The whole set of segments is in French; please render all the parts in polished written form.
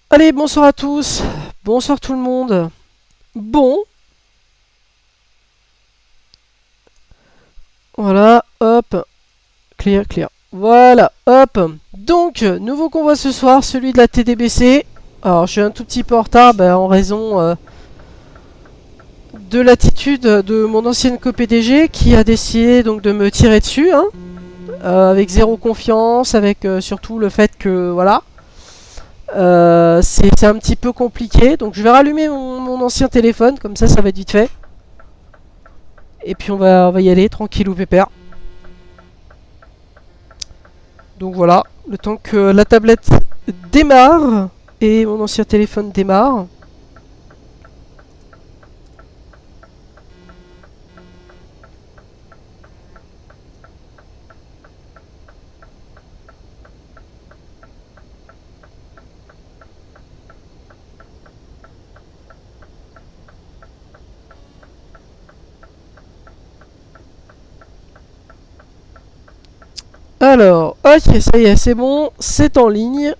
Allez, bonsoir à tous. Bonsoir tout le monde. Bon, voilà, hop, clear, clear. Voilà, hop. Donc, nouveau convoi ce soir, celui de la TDBC. Alors, je suis un tout petit peu en retard en raison de l'attitude de mon ancienne co-PDG qui a décidé donc de me tirer dessus, hein, avec zéro confiance, avec surtout le fait que, voilà, c'est un petit peu compliqué. Donc, je vais rallumer mon ancien téléphone, comme ça va être vite fait. Et puis on va y aller, tranquille ou pépère. Donc voilà, le temps que la tablette démarre et mon ancien téléphone démarre. Alors, ok, ça y est, c'est bon, c'est en ligne.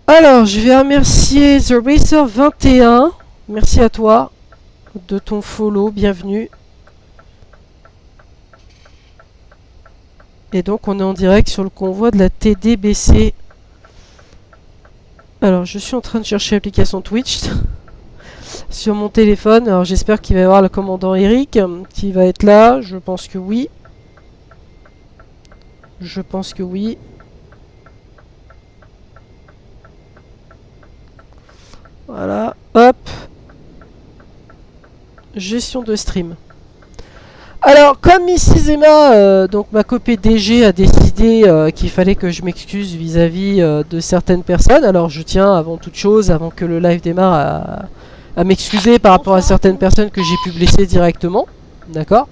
Alors, je vais remercier The Racer 21. Merci à toi de ton follow, bienvenue. Et donc, on est en direct sur le convoi de la TDBC. Alors, je suis en train de chercher l'application Twitch sur mon téléphone. Alors, j'espère qu'il va y avoir le commandant Eric qui va être là. Je pense que oui. Je pense que oui. Voilà, hop. Gestion de stream. Alors, comme Mrs. Emma, donc ma copée DG a décidé qu'il fallait que je m'excuse vis-à-vis de certaines personnes. Alors, je tiens avant toute chose, avant que le live démarre, à m'excuser par rapport à certaines personnes que j'ai pu blesser directement. D'accord.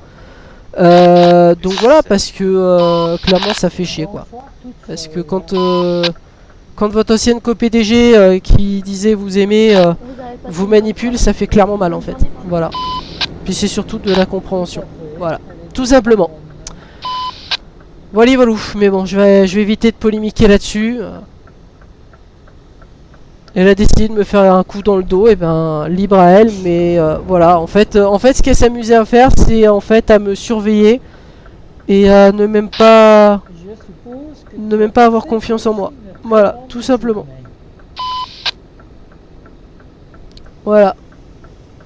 Donc voilà, parce que clairement ça fait chier quoi. Parce que quand votre ancienne co-PDG qui disait vous aimer vous manipule, ça fait clairement mal en fait. Voilà. Puis c'est surtout de la compréhension. Voilà. Tout simplement. Voilà, voilà. Mais bon, je vais éviter de polémiquer là-dessus. Elle a décidé de me faire un coup dans le dos, et ben libre à elle. Mais voilà, en fait, ce qu'elle s'amusait à faire, c'est en fait à me surveiller et à ne même pas avoir confiance en moi. Voilà, tout simplement. Voilà.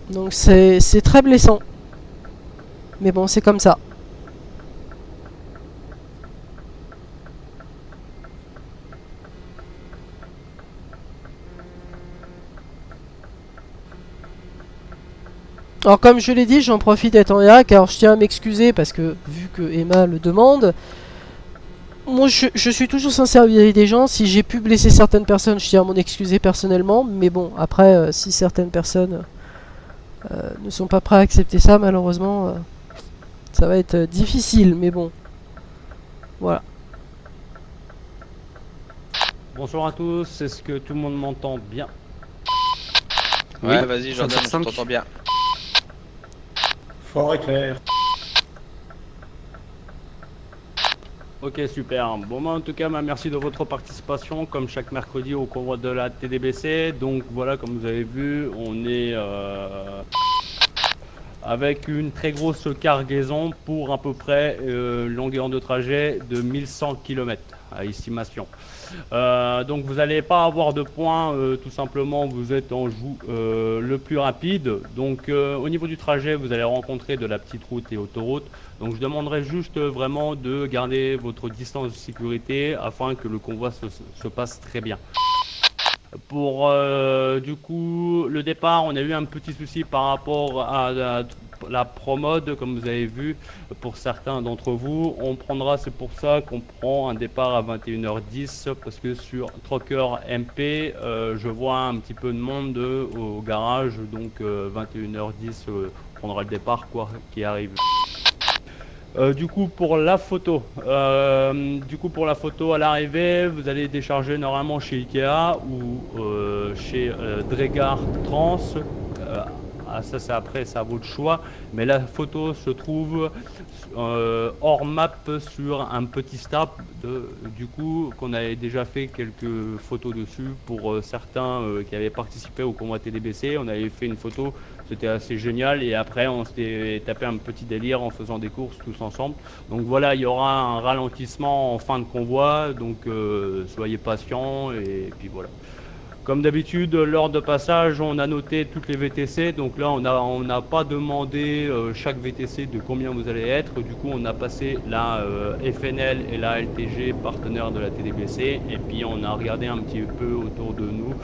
Donc c'est très blessant. Mais bon, c'est comme ça. Alors comme je l'ai dit, j'en profite d'être en Irak. Alors je tiens à m'excuser parce que vu que Emma le demande, moi je suis toujours sincère vis-à-vis des gens. Si j'ai pu blesser certaines personnes, je tiens à m'en excuser personnellement. Mais bon, après, si certaines personnes ne sont pas prêtes à accepter ça, malheureusement, ça va être difficile. Mais bon, voilà. Bonsoir à tous, est-ce que tout le monde m'entend bien? Ouais, Oui, vas-y Jordan, je 105. t'entends bien. Fort et clair. Ok, super. Bon, en tout cas, merci de votre participation, comme chaque mercredi au convoi de la TDBC. Donc voilà, comme vous avez vu, on est avec une très grosse cargaison pour à peu près longueur de trajet de 1100 km à estimation. Donc vous n'allez pas avoir de points, tout simplement vous êtes en joue le plus rapide. Donc au niveau du trajet, vous allez rencontrer de la petite route et autoroute. Donc je demanderai juste vraiment de garder votre distance de sécurité afin que le convoi se passe très bien. Pour du coup le départ, on a eu un petit souci par rapport à la promode, comme vous avez vu pour certains d'entre vous. On prendra, c'est pour ça qu'on prend un départ à 21h10 parce que sur Trucker MP, je vois un petit peu de monde au garage, donc 21h10 on prendra le départ quoi qui arrive. Du coup pour la photo, à l'arrivée, vous allez décharger normalement chez Ikea ou chez Dregar Trans. ça c'est après, c'est à votre choix. Mais la photo se trouve hors map sur un petit stap. Du coup, qu'on avait déjà fait quelques photos dessus pour certains qui avaient participé au convoi TDBC. On avait fait une photo, c'était assez génial. Et après, on s'était tapé un petit délire en faisant des courses tous ensemble. Donc voilà, il y aura un ralentissement en fin de convoi. Donc soyez patients et puis voilà. Comme d'habitude, lors de passage, on a noté toutes les VTC. Donc là, on n'a pas demandé chaque VTC de combien vous allez être. Du coup, on a passé la FNL et la LTG, partenaires de la TDBC. Et puis, on a regardé un petit peu autour de nous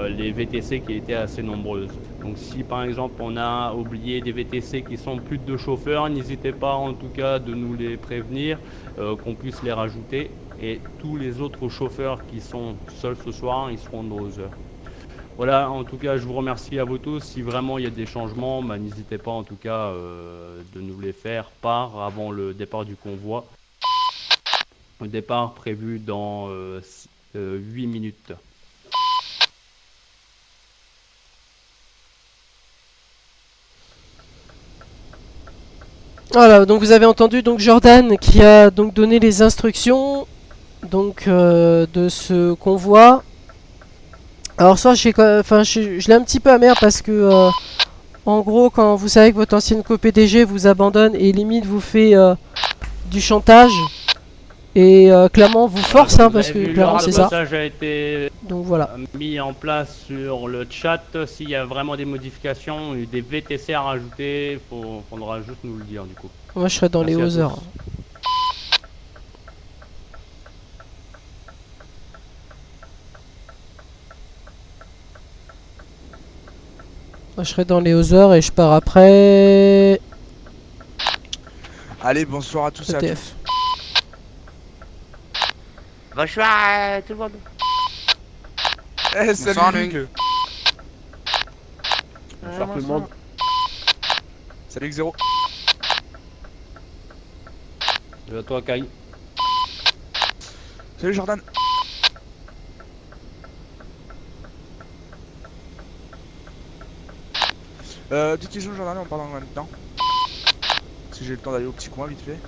les VTC qui étaient assez nombreuses. Donc si par exemple on a oublié des VTC qui sont plus de 2 chauffeurs, n'hésitez pas en tout cas de nous les prévenir, qu'on puisse les rajouter. Et tous les autres chauffeurs qui sont seuls ce soir, ils seront de 2 heures. Voilà, en tout cas, je vous remercie à vous tous. Si vraiment il y a des changements, n'hésitez pas en tout cas de nous les faire part avant le départ du convoi. Le départ prévu dans 8 minutes. Voilà, donc vous avez entendu donc Jordan qui a donc donné les instructions donc de ce convoi. Alors ça, je l'ai un petit peu amer parce que en gros, quand vous savez que votre ancienne co-PDG vous abandonne et limite vous fait du chantage et clairement vous force, hein, parce que clairement c'est ça. Le message a été Donc voilà. mis en place sur le chat. S'il y a vraiment des modifications, des VTC à rajouter, faudra juste nous le dire du coup. Moi je serai dans Merci les à Other. tous. Moi je serai dans les Other et je pars après. Allez, bonsoir à tous et à ETF. tous. Bonsoir tout le monde. Eh, salut Bonsoir, Luc. Bonsoir tout le monde. Salut Xero. Salut à toi, Kai. Salut Jordan. Petite question Jordan, on parle en même temps. Si j'ai le temps d'aller au petit coin vite fait.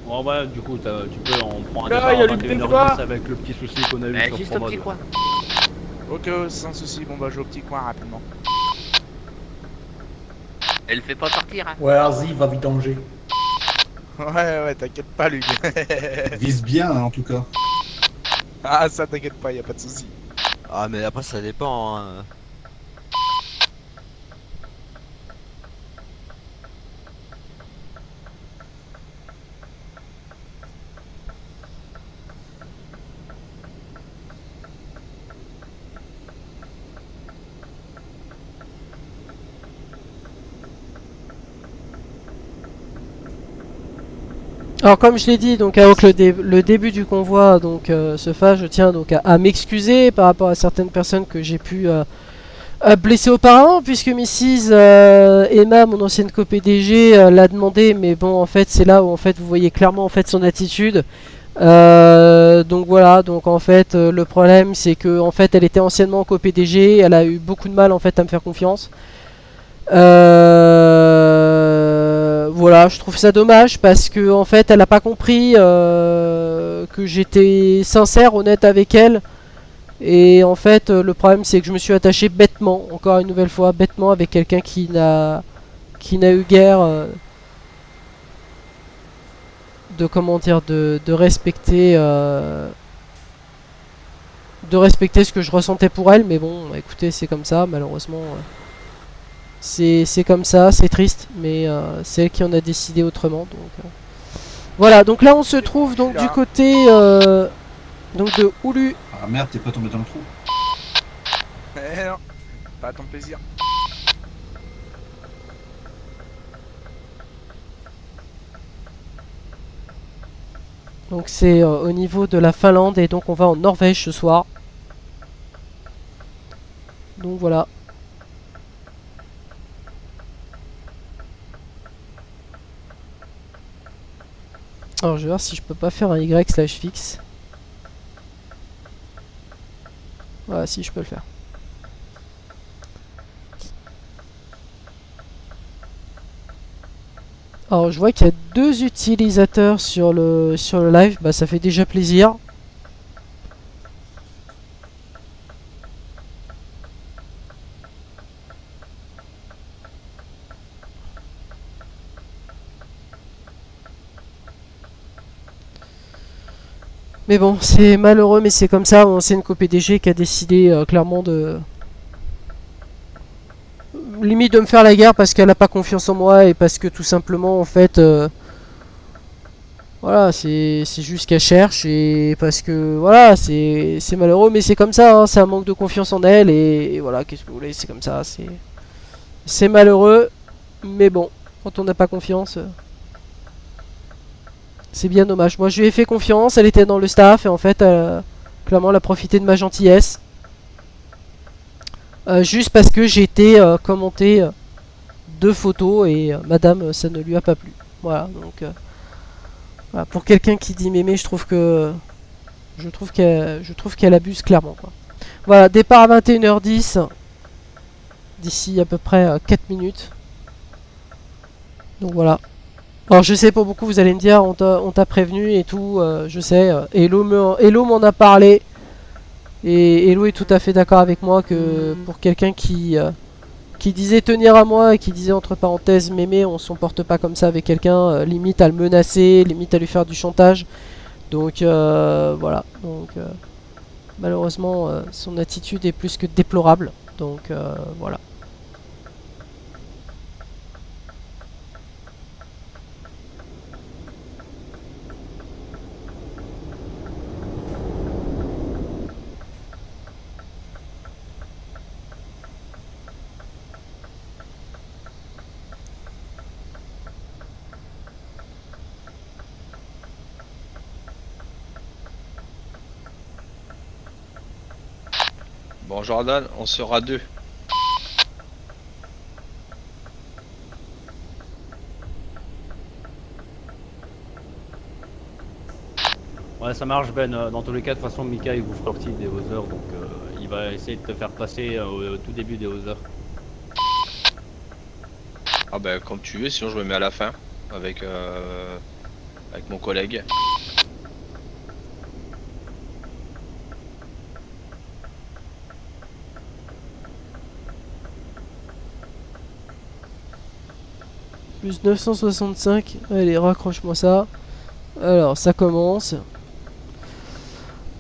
Bon, ouais, du coup, tu peux en prendre un Là, départ il y a à le 21h10 avec le petit souci qu'on a eu sur Juste au Promode. petit coin. Ok, sans souci. Bon bah je vais au petit coin rapidement. Elle fait pas sortir, hein. Ouais, vas-y, va vidanger. Ouais, t'inquiète pas Luc. Vise bien, hein, en tout cas. Ah ça t'inquiète pas, y a pas de souci. Ah mais après ça dépend hein. Alors comme je l'ai dit, donc avant que le début du convoi donc se fasse, je tiens donc à m'excuser par rapport à certaines personnes que j'ai pu blesser auparavant, puisque Mrs Emma, mon ancienne co-PDG, l'a demandé, mais bon en fait c'est là où en fait vous voyez clairement en fait son attitude. Donc voilà, donc en fait le problème c'est que en fait elle était anciennement co-PDG, elle a eu beaucoup de mal en fait à me faire confiance. Voilà, je trouve ça dommage parce que en fait elle a pas compris que j'étais sincère, honnête avec elle. Et en fait le problème c'est que je me suis attaché bêtement, encore une nouvelle fois, bêtement avec quelqu'un qui n'a eu guère de comment dire de respecter ce que je ressentais pour elle. Mais bon, écoutez, c'est comme ça malheureusement. C'est comme ça, c'est triste, mais c'est elle qui en a décidé autrement. Donc voilà, donc là on se trouve donc du côté donc de Oulu. Ah merde, t'es pas tombé dans le trou. Eh non, pas à ton plaisir. Donc c'est au niveau de la Finlande et donc on va en Norvège ce soir. Donc voilà. Alors je vais voir si je peux pas faire un Y/fixe. Voilà, si je peux le faire. Alors je vois qu'il y a 2 utilisateurs sur le live, bah ça fait déjà plaisir. Mais bon, c'est malheureux, mais c'est comme ça. C'est une co-PDG qui a décidé clairement de... Limite de me faire la guerre parce qu'elle a pas confiance en moi et parce que tout simplement, en fait... voilà, c'est juste qu'elle cherche et parce que... Voilà, c'est malheureux, mais c'est comme ça. Hein, c'est un manque de confiance en elle et voilà, qu'est-ce que vous voulez, c'est comme ça. C'est malheureux, mais bon, quand on n'a pas confiance... c'est bien dommage. Moi, je lui ai fait confiance. Elle était dans le staff. Et en fait, clairement, elle a profité de ma gentillesse. Juste parce que j'ai été commenter 2 photos. Et madame, ça ne lui a pas plu. Voilà. Donc, voilà. Pour quelqu'un qui dit mémé, je trouve qu'elle abuse clairement. Quoi. Voilà. Départ à 21h10. D'ici à peu près 4 minutes. Donc voilà. Alors je sais pour beaucoup vous allez me dire on t'a prévenu et tout, je sais, Hello m'en a parlé et Hello est tout à fait d'accord avec moi que pour quelqu'un qui disait tenir à moi et qui disait entre parenthèses mémé on s'en porte pas comme ça avec quelqu'un, limite à le menacer, limite à lui faire du chantage, donc voilà, donc malheureusement son attitude est plus que déplorable, donc voilà. Bon Jordan, on sera 2. Ouais, ça marche Ben. Dans tous les cas, de toute façon, Mika il vous fera partie des Other, donc il va essayer de te faire passer au tout début des Other. Ah bah comme tu veux, sinon je me mets à la fin avec mon collègue. Plus 965, allez raccroche-moi ça. Alors ça commence.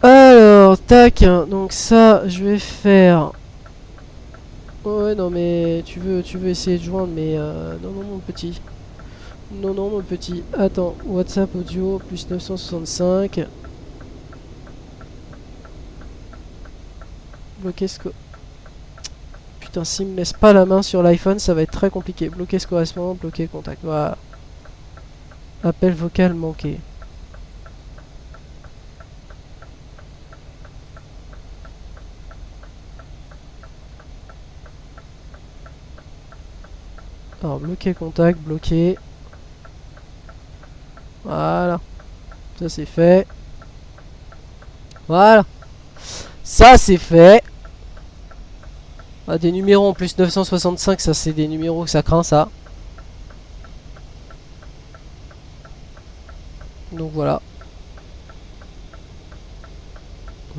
Alors tac, donc ça je vais faire. Ouais non mais tu veux essayer de joindre mais non mon petit. Non mon petit. Attends, WhatsApp audio plus 965. Bloquer ce putain, s'il me laisse pas la main sur l'iPhone, ça va être très compliqué. Bloquer ce correspondant, bloquer le contact. Voilà. Appel vocal manqué. Alors, bloquer le contact, bloquer. Voilà. Ça c'est fait. Voilà. Ça c'est fait. Ah, des numéros en plus 965, ça c'est des numéros que ça craint ça. Donc voilà.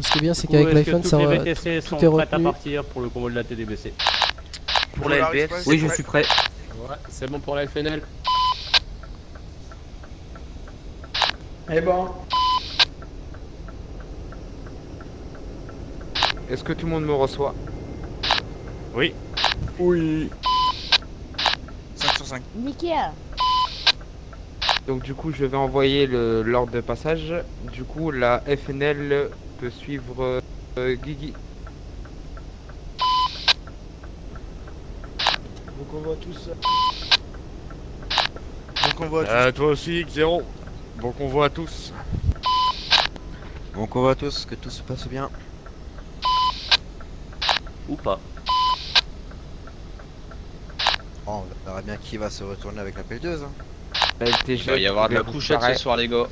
Ce qui est bien c'est qu'avec l'iPhone ça les va. VTC sont Tout est prêts à retenu. partir pour le convoi de la TDBC. Pour la LBS. Oui, je suis prêt. Ouais, c'est bon pour la FNL. Eh bon. Est-ce que tout le monde me reçoit? Oui. Oui. 5 sur 5. Nickel. Donc du coup je vais envoyer l'ordre de passage. Du coup la FNL peut suivre Guigui. Donc on voit tous. Donc on voit. Toi aussi, X0. Bon convoi à tous. Bon convoi à tous, que tout se passe bien. Ou pas. Oh, on verra bien qui va se retourner avec la pelleteuse. Hein. LTG, Il va y avoir de la couchette ce soir les gars.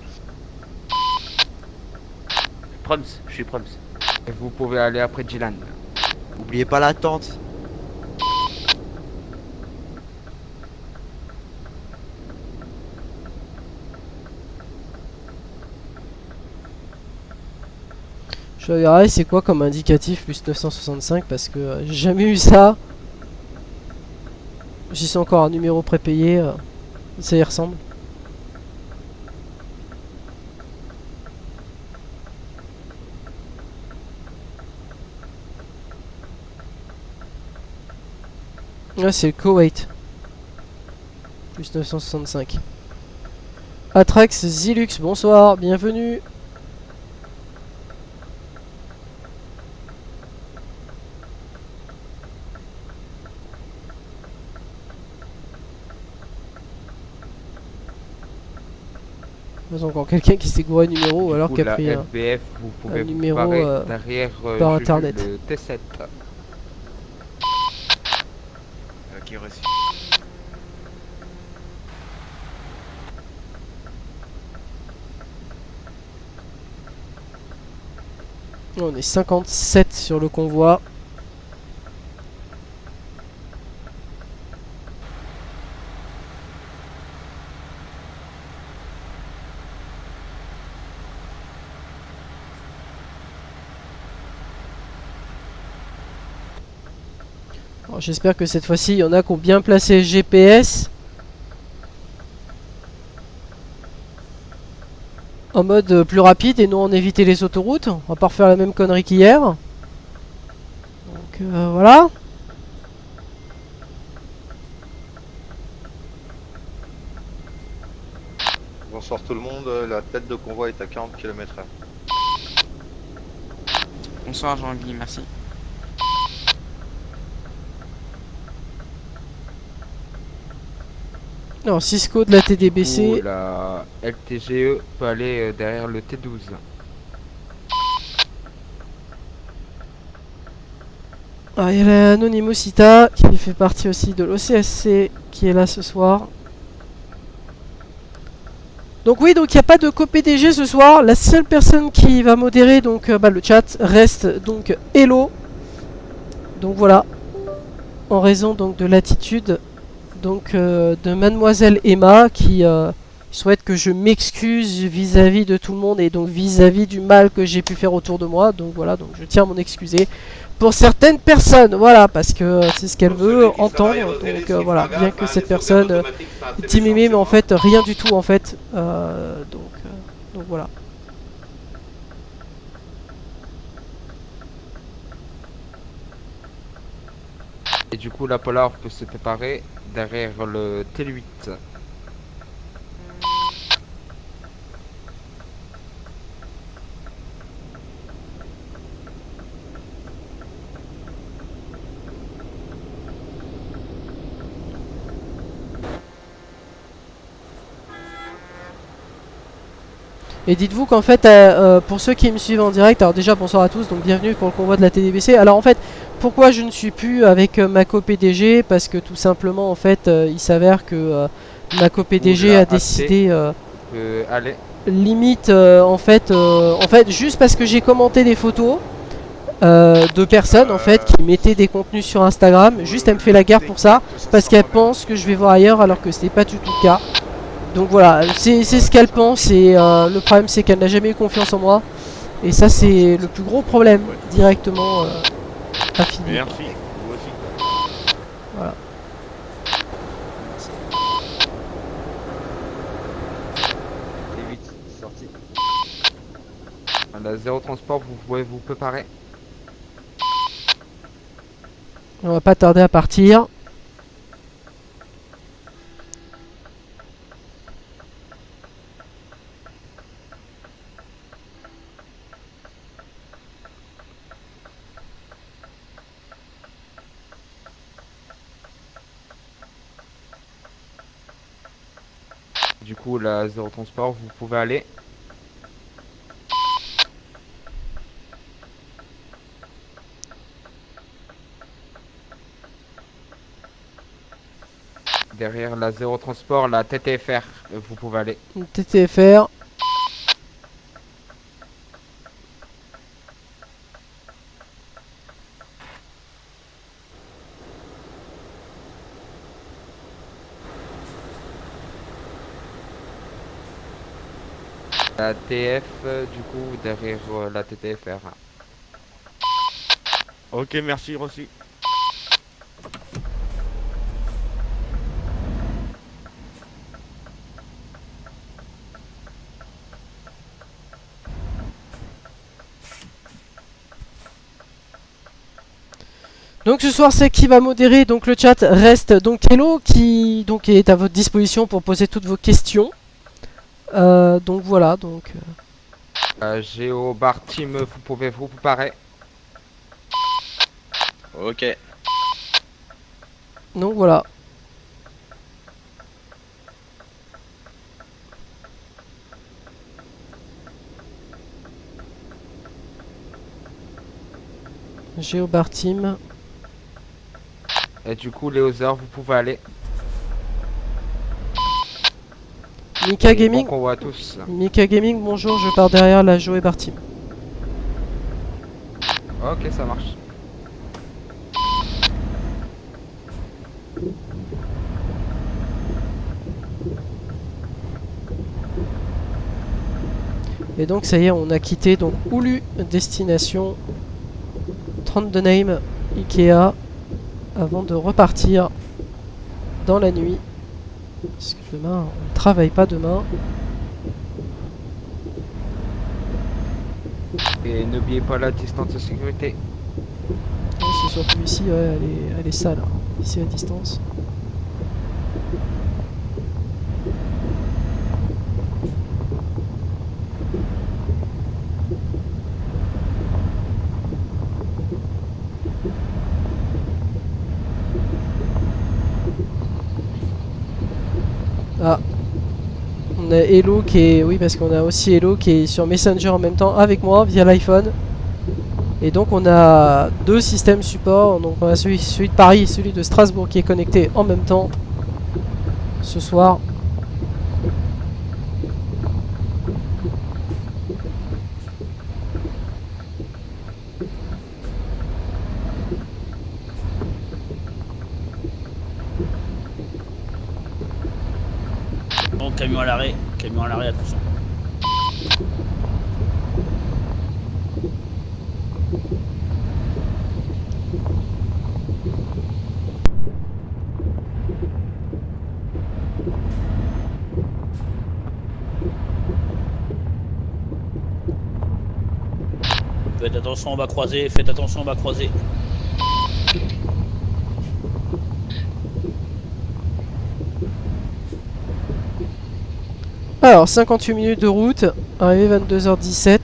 Proms, je suis Proms. Et vous pouvez aller après Dylan. Oubliez pas la tente. Je regarderai c'est quoi comme indicatif plus 965 parce que j'ai jamais eu ça. Si c'est encore un numéro prépayé, ça y ressemble. Ah, c'est le Koweït. Plus 965. Atrax Zilux, bonsoir, bienvenue. Il y a encore quelqu'un qui s'est gouré numéro ou alors qui a pris la FBF, vous pouvez numéro, comparer derrière par Juju, internet. le T7. Qui reçu. On est 57 sur le convoi. J'espère que cette fois-ci, il y en a qui ont bien placé le GPS. En mode plus rapide et non en éviter les autoroutes. On va pas refaire la même connerie qu'hier. Donc voilà. Bonsoir tout le monde, la tête de convoi est à 40 km/h. Bonsoir Jean-Guy, merci. Alors Cisco de la TDBC. La LTGE peut aller derrière le T12. Ah, il y a l'Anonymosita qui fait partie aussi de l'OCSC qui est là ce soir. Donc oui, donc il n'y a pas de co-PDG ce soir. La seule personne qui va modérer donc le chat reste donc Hello. Donc voilà. En raison donc de l'attitude donc de Mademoiselle Emma qui souhaite que je m'excuse vis-à-vis de tout le monde et donc vis-à-vis du mal que j'ai pu faire autour de moi. Donc voilà, donc je tiens à m'en excuser pour certaines personnes, voilà, parce que c'est ce qu'elle veut entendre. Donc voilà, bien que cette personne dit mémé, mais en fait rien du tout en fait. Donc voilà. Et du coup la Polar peut se préparer derrière le T8. Et dites-vous qu'en fait, pour ceux qui me suivent en direct, alors déjà bonsoir à tous, donc bienvenue pour le convoi de la TDBC. Alors en fait, pourquoi je ne suis plus avec ma co-PDG? Parce que tout simplement, en fait, il s'avère que ma co-PDG a décidé, Allez. limite, en fait, juste parce que j'ai commenté des photos de personnes, en fait, qui mettaient des contenus sur Instagram, juste elle me fait la guerre pour ça, parce qu'elle pense que je vais voir ailleurs, alors que ce n'est pas du tout le cas. Donc voilà, c'est ce qu'elle pense et le problème c'est qu'elle n'a jamais eu confiance en moi. Et ça c'est le plus gros problème directement à finir. Merci, vous aussi. Voilà. T8, sorti. La zéro transport, vous pouvez vous préparer. On va pas tarder à partir. Du coup la zéro transport, vous pouvez aller. Derrière la zéro transport, la TTFR, vous pouvez aller. TTFR. La TF, du coup, derrière la TTFR. Ok, merci, reçu. Donc ce soir c'est qui va modérer, donc le chat reste donc Hello qui donc est à votre disposition pour poser toutes vos questions. Donc voilà, donc Géo Bar Team, vous pouvez vous préparer. Ok. donc voilà. Géobar Team. Et du coup, les Other, vous pouvez aller. Mika Et Gaming. bon convoi à tous. Mika Gaming, bonjour, je pars derrière la Géobar Team. Ok, ça marche. Et donc ça y est, on a quitté donc Oulu, destination 32 Name, Ikea, avant de repartir dans la nuit. Parce que demain, on ne travaille pas demain. Et n'oubliez pas la distance de sécurité. Ouais, c'est surtout ici, ouais, elle est sale, hein, ici à distance. Ah, on a Hello qui est... Oui, parce qu'on a aussi Hello qui est sur Messenger en même temps avec moi via l'iPhone. Et donc on a deux systèmes support. Donc on a celui de Paris et celui de Strasbourg qui est connecté en même temps ce soir. Bon, camion à l'arrêt, attention. Faites attention, on va croiser, faites attention, on va croiser. Alors 58 minutes de route, arrivé 22h17.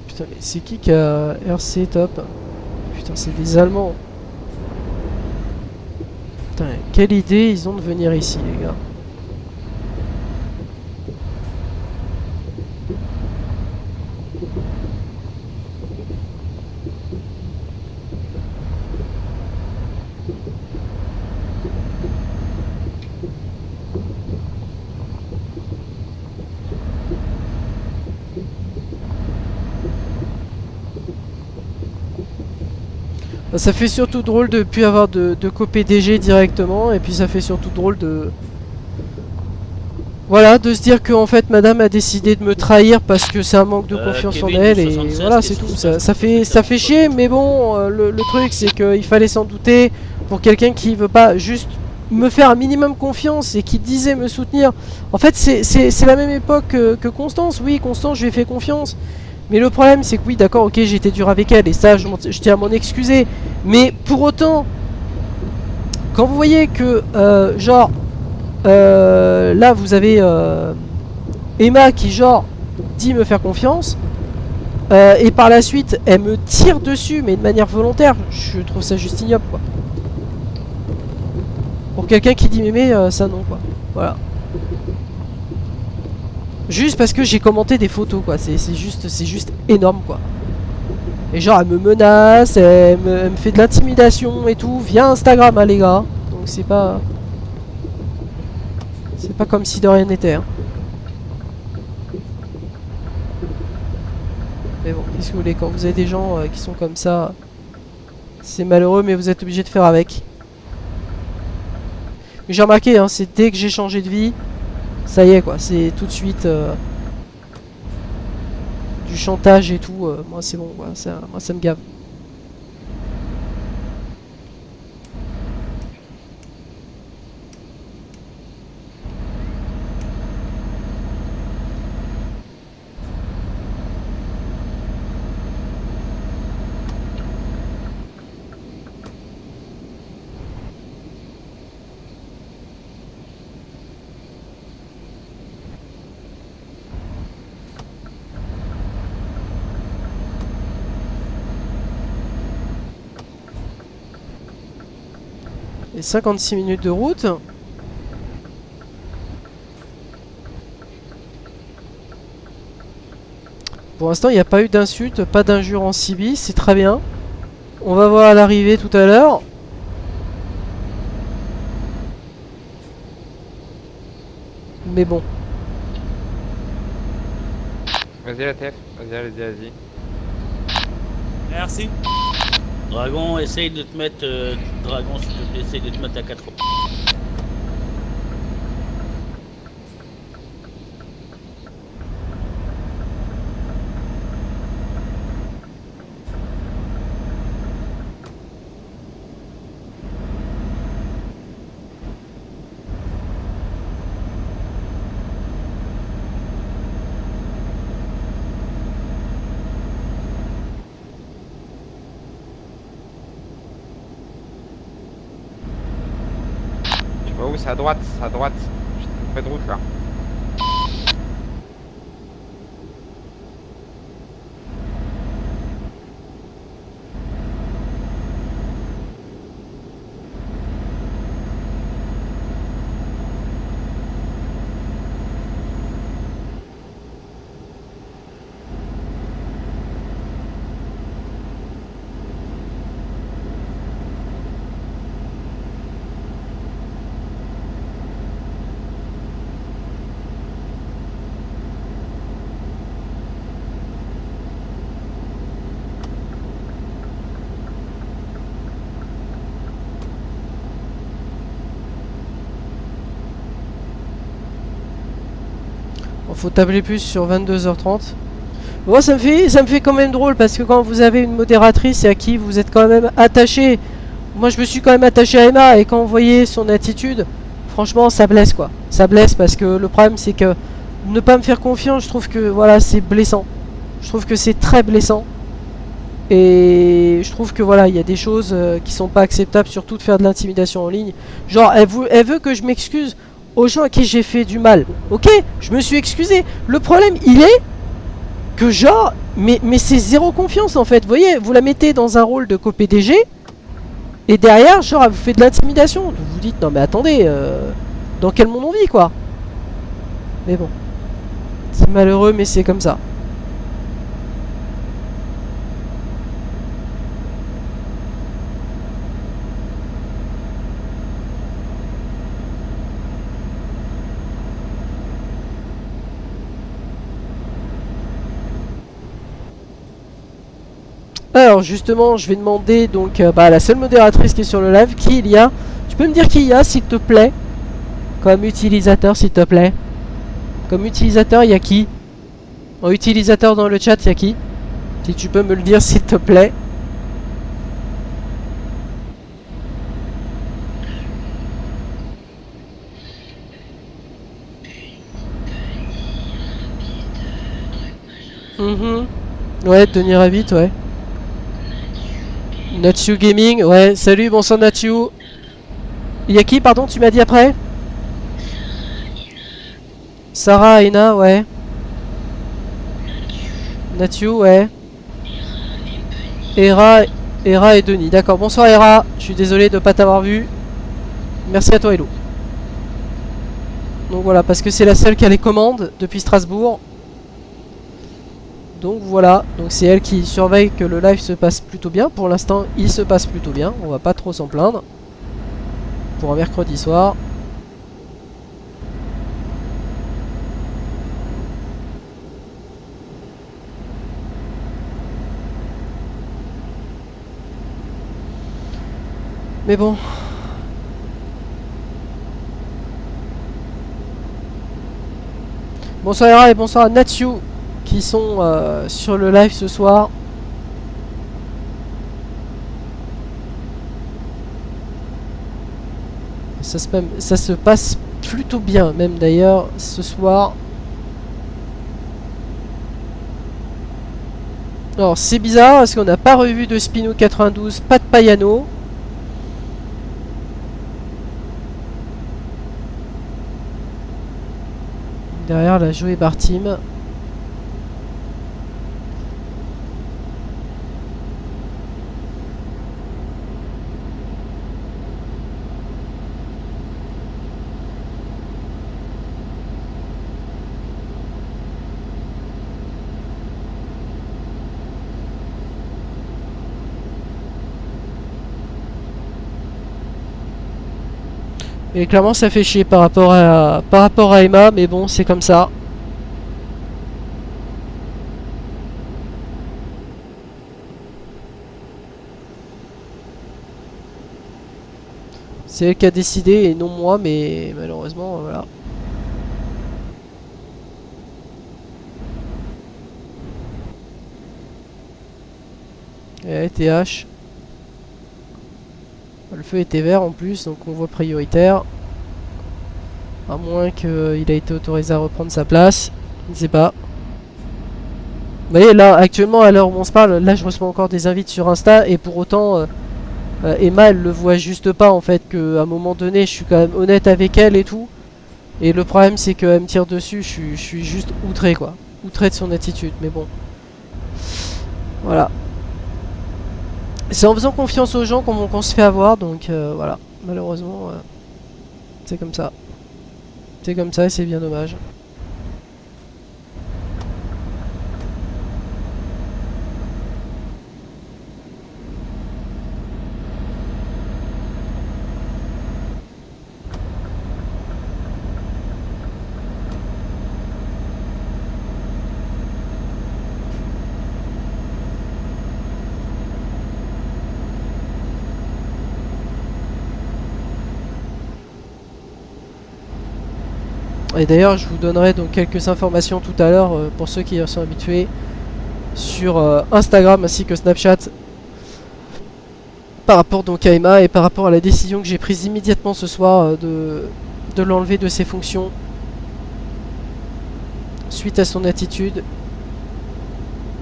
Putain, mais c'est qui a RC top? Putain, c'est des Allemands. Putain, quelle idée ils ont de venir ici, les gars. Ça fait surtout drôle de ne plus avoir de co-PDG directement, et puis ça fait surtout drôle de... Voilà, de se dire que en fait madame a décidé de me trahir parce que c'est un manque de confiance Kevin, en elle, et 76, voilà, c'est tout. Ça fait chier, mais bon, le truc c'est qu'il fallait s'en douter pour quelqu'un qui veut pas juste me faire un minimum confiance et qui disait me soutenir. En fait, c'est la même époque que Constance. Oui, Constance, je lui ai fait confiance. Mais le problème, c'est que oui, d'accord, ok, j'ai été dur avec elle, et ça, je tiens à m'en excuser. Mais pour autant, quand vous voyez que, genre, là, vous avez Emma qui, genre, dit me faire confiance, et par la suite, elle me tire dessus, mais de manière volontaire, je trouve ça juste ignoble, quoi. Pour quelqu'un qui dit mémé, ça non, quoi. Voilà. Juste parce que j'ai commenté des photos, quoi. C'est juste énorme, quoi. Et genre, elle me menace, elle me fait de l'intimidation et tout via Instagram, hein, les gars. Donc c'est pas comme si de rien n'était, hein. Mais bon, qu'est-ce que vous voulez, quand vous avez des gens qui sont comme ça, c'est malheureux, mais vous êtes obligé de faire avec. Mais j'ai remarqué, hein, c'est dès que j'ai changé de vie, ça y est quoi, c'est tout de suite du chantage et tout. Moi c'est bon, quoi, moi ça me gave. Et 56 minutes de route. Pour l'instant, il n'y a pas eu d'insulte, pas d'injure en CB, c'est très bien. On va voir à l'arrivée tout à l'heure. Mais bon. Vas-y la TF, vas-y. Merci. Dragon, essaye de te mettre. Dragon, s'il te plaît, essaye de te mettre à 4. Tu vas où? C'est à droite, c'est à droite. Je te fais de route là. Faut tabler plus sur 22h30. Moi ça me fait quand même drôle parce que quand vous avez une modératrice et à qui vous êtes quand même attaché. Moi je me suis quand même attaché à Emma et quand vous voyez son attitude, franchement ça blesse quoi. Ça blesse parce que le problème c'est que ne pas me faire confiance, je trouve que voilà c'est blessant. Je trouve que c'est très blessant. Et je trouve que voilà, il y a des choses qui sont pas acceptables, surtout de faire de l'intimidation en ligne. Genre elle veut que je m'excuse aux gens à qui j'ai fait du mal. Ok, je me suis excusé. Le problème, il est que genre, mais c'est zéro confiance en fait. Vous voyez, vous la mettez dans un rôle de co-PDG et derrière, genre, elle vous fait de l'intimidation. Vous vous dites, non mais attendez, dans quel monde on vit quoi? Mais bon, c'est malheureux, mais c'est comme ça. Alors justement, je vais demander donc à la seule modératrice qui est sur le live, qui il y a. Tu peux me dire qui il y a s'il te plaît? Comme utilisateur s'il te plaît. Comme utilisateur, il y a qui? En utilisateur dans le chat, il y a qui? Si tu peux me le dire s'il te plaît. Ouais, Denis Rabbit, ouais. Natsu Gaming, ouais, salut, bonsoir Natsu. Il y a qui, pardon, tu m'as dit après? Sarah, Aina, ouais. Natsu, ouais. Hera et Denis, d'accord. Bonsoir Hera, je suis désolé de ne pas t'avoir vu. Merci à toi Hello. Donc voilà, parce que c'est la seule qui a les commandes depuis Strasbourg. Donc voilà, donc c'est elle qui surveille que le live se passe plutôt bien. Pour l'instant, il se passe plutôt bien. On va pas trop s'en plaindre. Pour un mercredi soir. Mais bon. Bonsoir Hera et bonsoir à Natsu qui sont sur le live ce soir. Ça se passe plutôt bien même d'ailleurs ce soir. Alors c'est bizarre parce qu'on n'a pas revu de Spino 92, pas de Payano. Derrière la Joey Bartim. Et clairement ça fait chier par rapport à Emma, mais bon c'est comme ça. C'est elle qui a décidé et non moi, mais malheureusement voilà. Et TH. Le feu était vert en plus, donc on voit prioritaire. À moins qu'il ait été autorisé à reprendre sa place. Je ne sais pas. Vous voyez, là, actuellement, à l'heure où on se parle, là, je reçois encore des invites sur Insta. Et pour autant, Emma, elle le voit juste pas, en fait. Qu'à un moment donné, je suis quand même honnête avec elle et tout. Et le problème, c'est qu'elle me tire dessus. Je suis juste outré, quoi. Outré de son attitude. Mais bon. Voilà. C'est en faisant confiance aux gens qu'on se fait avoir, donc voilà. Malheureusement, c'est comme ça. C'est comme ça et c'est bien dommage. Et d'ailleurs je vous donnerai donc quelques informations tout à l'heure pour ceux qui y sont habitués sur Instagram ainsi que Snapchat par rapport donc à Emma et par rapport à la décision que j'ai prise immédiatement ce soir de l'enlever de ses fonctions suite à son attitude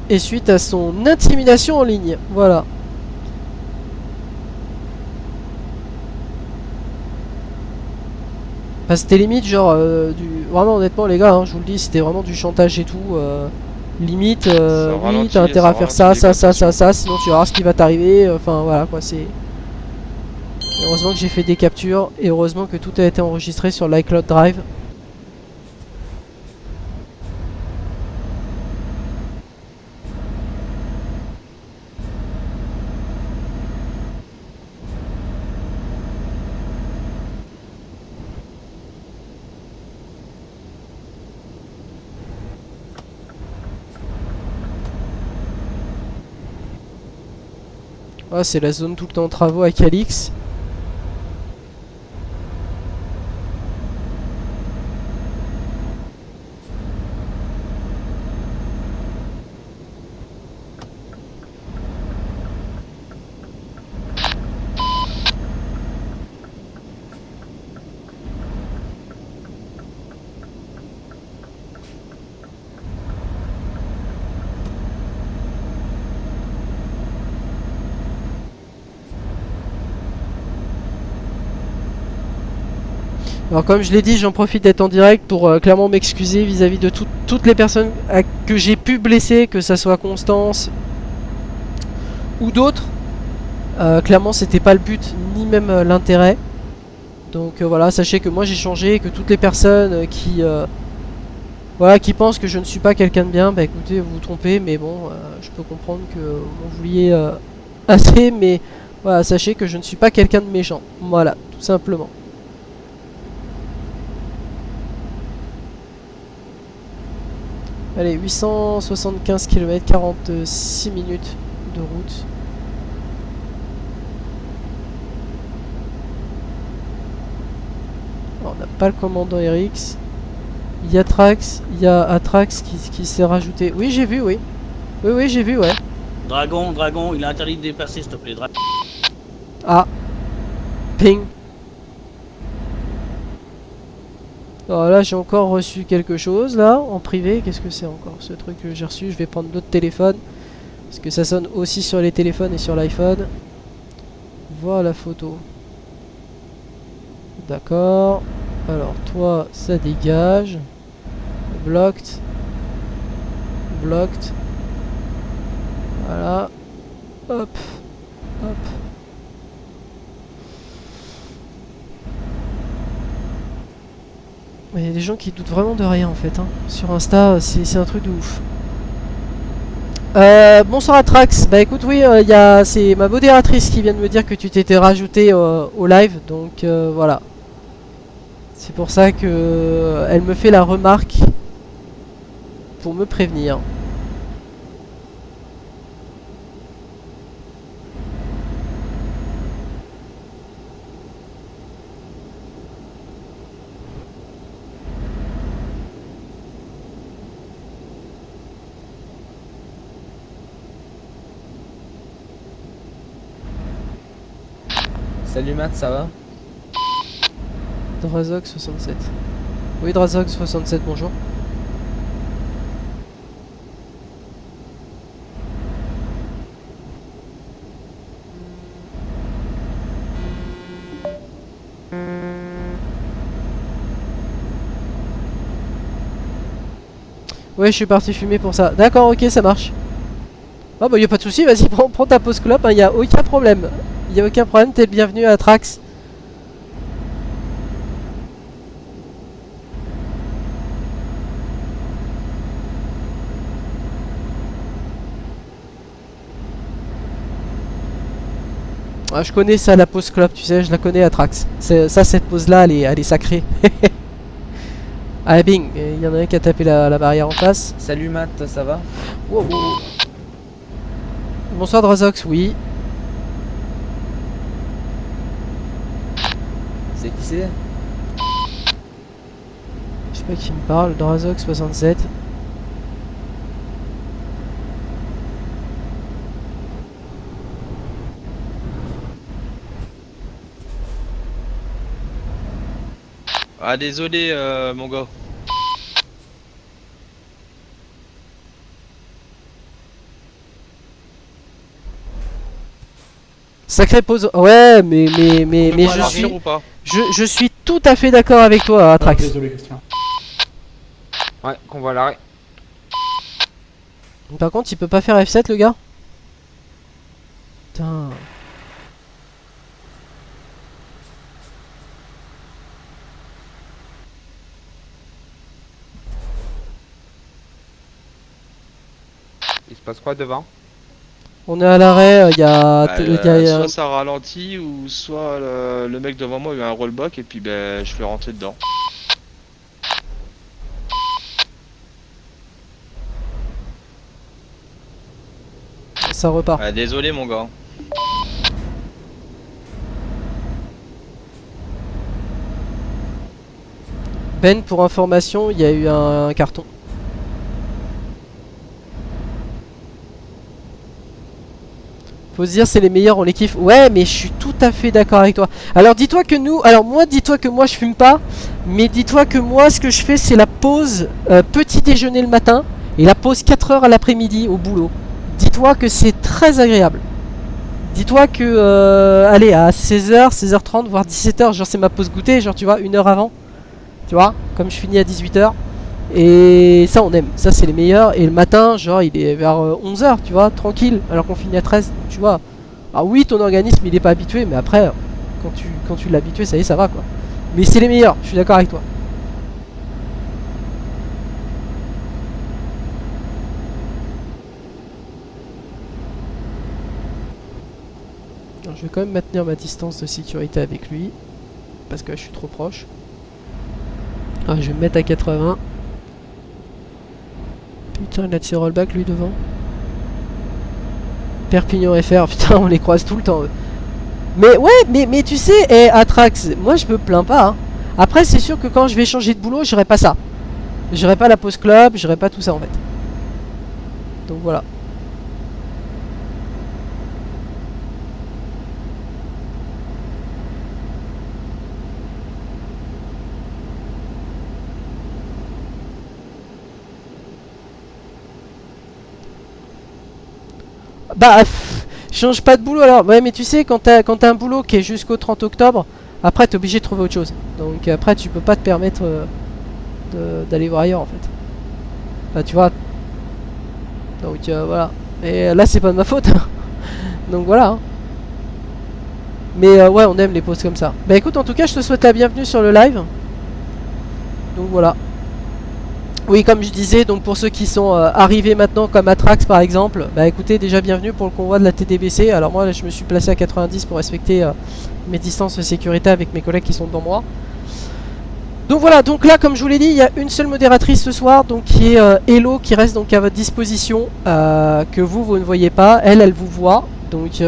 et suite à son intimidation en ligne. Voilà. Enfin, c'était limite genre vraiment honnêtement les gars, hein, je vous le dis, c'était vraiment du chantage et tout. Limite, oui, t'as intérêt à faire ça, sinon tu verras ce qui va t'arriver. Enfin voilà quoi, c'est. Heureusement que j'ai fait des captures et heureusement que tout a été enregistré sur l'iCloud Drive. Ah, c'est la zone tout le temps en travaux à Calix. Alors comme je l'ai dit, j'en profite d'être en direct pour clairement m'excuser vis-à-vis de toutes les personnes que j'ai pu blesser, que ça soit Constance ou d'autres. Clairement c'était pas le but ni même l'intérêt. Donc voilà, sachez que moi j'ai changé et que toutes les personnes qui pensent que je ne suis pas quelqu'un de bien, bah écoutez, vous vous trompez, mais bon, je peux comprendre que vous vouliez assez, mais voilà, sachez que je ne suis pas quelqu'un de méchant. Voilà, tout simplement. Allez, 875 km, 46 minutes de route. Alors, on n'a pas le commandant RX. Il y a Trax, il y a Atrax qui s'est rajouté. Oui, j'ai vu, oui. Oui, oui, j'ai vu, ouais. Dragon, il est interdit de dépasser, s'il te plaît. Ah. Ping. Alors là, j'ai encore reçu quelque chose, là, en privé. Qu'est-ce que c'est encore, ce truc que j'ai reçu? Je vais prendre l'autre téléphone. Parce que ça sonne aussi sur les téléphones et sur l'iPhone. Voilà la photo. D'accord. Alors, toi, ça dégage. Blocked. Blocked. Voilà. Hop. Hop. Il y a des gens qui doutent vraiment de rien en fait. Hein. Sur Insta, c'est un truc de ouf. Bonsoir Atrax. Bah écoute, oui, c'est ma modératrice qui vient de me dire que tu t'étais rajouté au live. Donc voilà. C'est pour ça que elle me fait la remarque pour me prévenir. Salut Matt, ça va? Drazog 67. Oui, Drazog 67, bonjour. Ouais, je suis parti fumer pour ça. D'accord, ok, ça marche. Ah bah y a pas de souci, vas-y, prends ta pause clope, hein, y a aucun problème. Y a aucun problème, t'es le bienvenu à Trax. Ah, je connais ça, la pause clope, tu sais, je la connais à Trax. Ça, cette pause-là, elle est sacrée. Ah, bing, il y en a un qui a tapé la barrière en face. Salut Matt, ça va? Wow, wow. Bonsoir Drazox, oui. C'est qui c'est? Je sais pas qui me parle, Drazox 67. Ah désolé mon gars. Sacrée pause. Ouais, mais je suis tout à fait d'accord avec toi, Atrax. Désolé, Christian. Ouais, qu'on voit l'arrêt. Par contre, il peut pas faire F7 le gars. Putain. Il se passe quoi devant? On est à l'arrêt, il y a... soit ça ralentit ou soit le mec devant moi il a un rollback et puis ben je fais rentrer dedans. Ça repart. Ah, désolé mon gars. Ben, pour information, il y a eu un carton. Faut se dire c'est les meilleurs, on les kiffe. Ouais, mais je suis tout à fait d'accord avec toi. Alors dis-toi que nous, alors moi dis-toi que moi je fume pas, mais dis-toi que moi ce que je fais c'est la pause petit déjeuner le matin et la pause 4 heures à l'après-midi au boulot. Dis-toi que c'est très agréable. Dis-toi que allez à 16h, 16h30 voire 17h, genre c'est ma pause goûter, genre tu vois 1 heure avant. Tu vois, comme je finis à 18h. Et ça on aime, ça c'est les meilleurs. Et le matin genre il est vers 11h tu vois, tranquille, alors qu'on finit à 13, tu vois. Ah oui ton organisme il est pas habitué, mais après quand tu l'as habitué ça y est ça va quoi. Mais c'est les meilleurs, je suis d'accord avec toi. Alors, je vais quand même maintenir ma distance de sécurité avec lui, parce que là, je suis trop proche. Ah, je vais me mettre à 80. Putain, il a de ses rollbacks lui devant. Perpignan FR, putain, on les croise tout le temps. Mais ouais, mais tu sais, Atrax, moi je me plains pas. Hein. Après, c'est sûr que quand je vais changer de boulot, j'aurai pas ça. J'irai pas à la pause club, j'irai pas tout ça en fait. Donc voilà. Bah, change pas de boulot alors. Ouais, mais tu sais, quand t'as un boulot qui est jusqu'au 30 octobre, après t'es obligé de trouver autre chose. Donc après, tu peux pas te permettre d'aller voir ailleurs en fait. Bah, tu vois. Donc voilà. Et là, c'est pas de ma faute. Donc voilà. Hein. Mais ouais, on aime les pauses comme ça. Bah écoute, en tout cas, je te souhaite la bienvenue sur le live. Donc voilà. Oui, comme je disais, donc pour ceux qui sont arrivés maintenant, comme Atrax par exemple, bah écoutez, déjà bienvenue pour le convoi de la TDBC. Alors moi, là, je me suis placé à 90 pour respecter mes distances de sécurité avec mes collègues qui sont devant moi. Donc voilà, donc là, comme je vous l'ai dit, il y a une seule modératrice ce soir, donc qui est Hello, qui reste donc à votre disposition, que vous ne voyez pas. Elle vous voit. Donc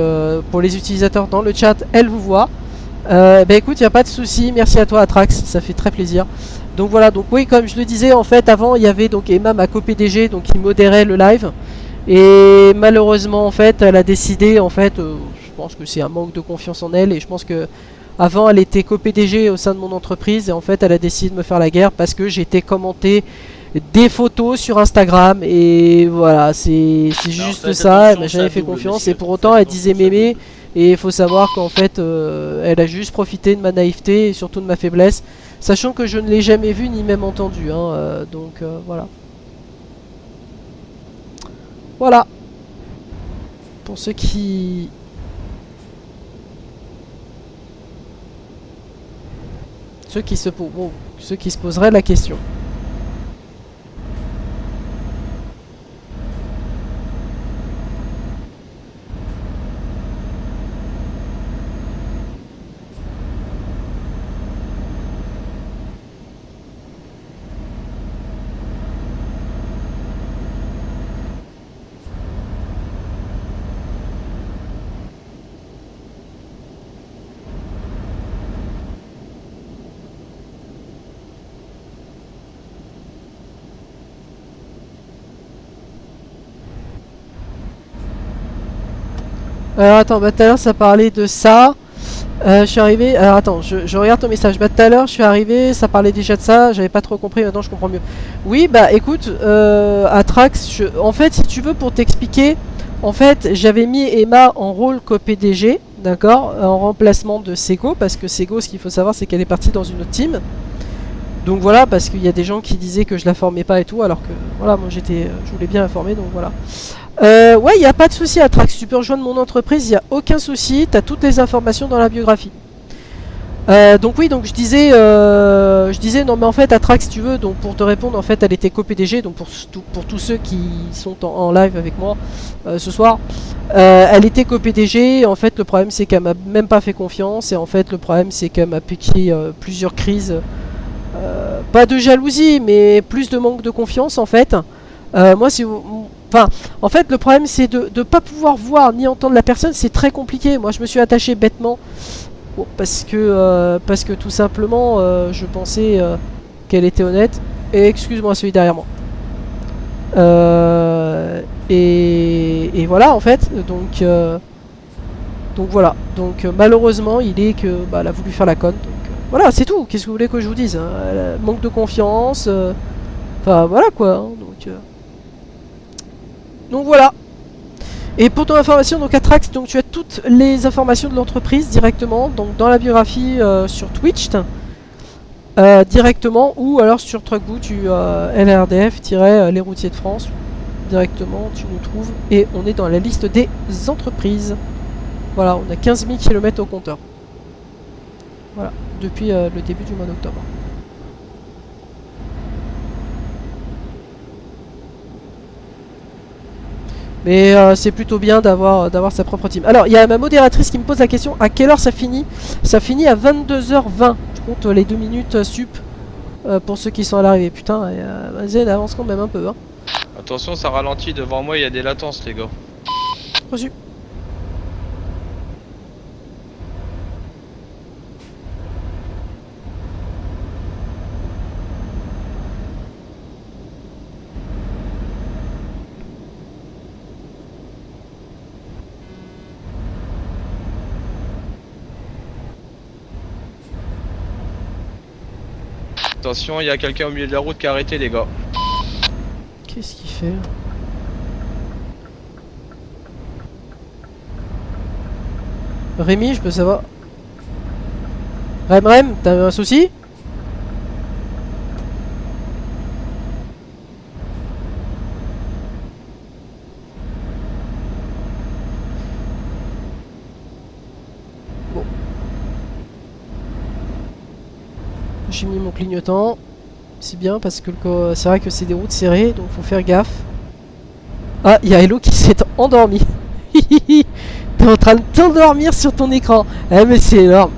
pour les utilisateurs dans le chat, elle vous voit. Bah écoute, il n'y a pas de souci. Merci à toi, Atrax, ça fait très plaisir. Donc voilà, donc oui, comme je le disais, en fait, avant, il y avait donc Emma, ma co-PDG, donc qui modérait le live. Et malheureusement, en fait, elle a décidé, en fait, je pense que c'est un manque de confiance en elle. Et je pense que avant, elle était co-PDG au sein de mon entreprise. Et en fait, elle a décidé de me faire la guerre parce que j'étais commenté des photos sur Instagram. Et voilà, c'est juste ça. Elle m'a jamais fait confiance. Et pour autant, elle disait mémé. Et il faut savoir qu'en fait, elle a juste profité de ma naïveté et surtout de ma faiblesse. Sachant que je ne l'ai jamais vu ni même entendu. Hein, donc voilà. Voilà. Pour ceux qui... Ceux qui se poseraient la question. Alors attends, bah tout à l'heure ça parlait de ça. Je suis arrivé. Alors attends, je regarde ton message. Bah tout à l'heure je suis arrivé, ça parlait déjà de ça. J'avais pas trop compris, maintenant je comprends mieux. Oui, bah écoute, Atrax, en fait, si tu veux, pour t'expliquer, en fait, j'avais mis Emma en rôle co-PDG, d'accord, en remplacement de Sego, parce que Sego, ce qu'il faut savoir, c'est qu'elle est partie dans une autre team. Donc voilà, parce qu'il y a des gens qui disaient que je la formais pas et tout, alors que voilà, moi je voulais bien la former, donc voilà. Ouais, il n'y a pas de souci, Atrax, tu peux rejoindre mon entreprise, il n'y a aucun souci, tu as toutes les informations dans la biographie. Donc oui, donc je disais, non mais en fait, Atrax, si tu veux, donc pour te répondre, en fait, elle était co-PDG, donc pour tous ceux qui sont en live avec moi ce soir, elle était co-PDG, en fait, le problème c'est qu'elle m'a même pas fait confiance, et en fait, le problème c'est qu'elle m'a piqué plusieurs crises, pas de jalousie, mais plus de manque de confiance, en fait. Moi, si vous... Enfin, en fait, le problème, c'est de ne pas pouvoir voir ni entendre la personne, c'est très compliqué. Moi, je me suis attaché bêtement, bon, parce que tout simplement, je pensais qu'elle était honnête. Et excuse-moi, celui derrière moi. Et voilà, en fait. Donc voilà. Donc malheureusement, il est que, bah, elle a voulu faire la conne. Donc voilà, c'est tout. Qu'est-ce que vous voulez que je vous dise, hein, manque de confiance. Enfin, voilà quoi. Hein, donc voilà. Et pour ton information, donc Atrax, donc tu as toutes les informations de l'entreprise directement, donc dans la biographie sur Twitch directement, ou alors sur Truckboo, tu LRDF-les routiers de France directement, tu nous trouves, et on est dans la liste des entreprises. Voilà, on a 15 000 km au compteur. Voilà, depuis le début du mois d'octobre. Mais c'est plutôt bien d'avoir sa propre team. Alors, il y a ma modératrice qui me pose la question, à quelle heure ça finit? Ça finit à 22h20. Je compte les 2 minutes sup pour ceux qui sont à l'arrivée. Putain, vas-y, elle avance quand même un peu. Hein. Attention, ça ralentit. Devant moi, il y a des latences, les gars. Reçu. Attention, il y a quelqu'un au milieu de la route qui a arrêté, les gars. Qu'est-ce qu'il fait? Rémi, je peux savoir. Rem, t'as un souci? Bon. J'ai mis mon clignotant. C'est bien parce que c'est vrai que c'est des routes serrées, donc faut faire gaffe. Ah, il y a Hello qui s'est endormi. T'es en train de t'endormir sur ton écran. Eh mais c'est énorme.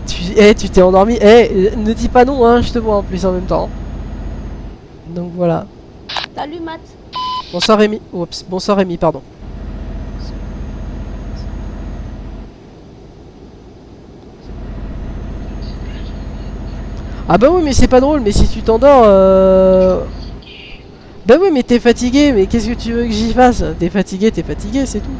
Tu t'es endormi. Ne dis pas non, hein, je te vois en plus en même temps. Donc voilà. Salut Matt. Bonsoir Rémi. Oups, bonsoir Rémi, pardon. Ah bah oui, mais c'est pas drôle, mais si tu t'endors... Bah oui, mais t'es fatigué, mais qu'est-ce que tu veux que j'y fasse? T'es fatigué, c'est tout.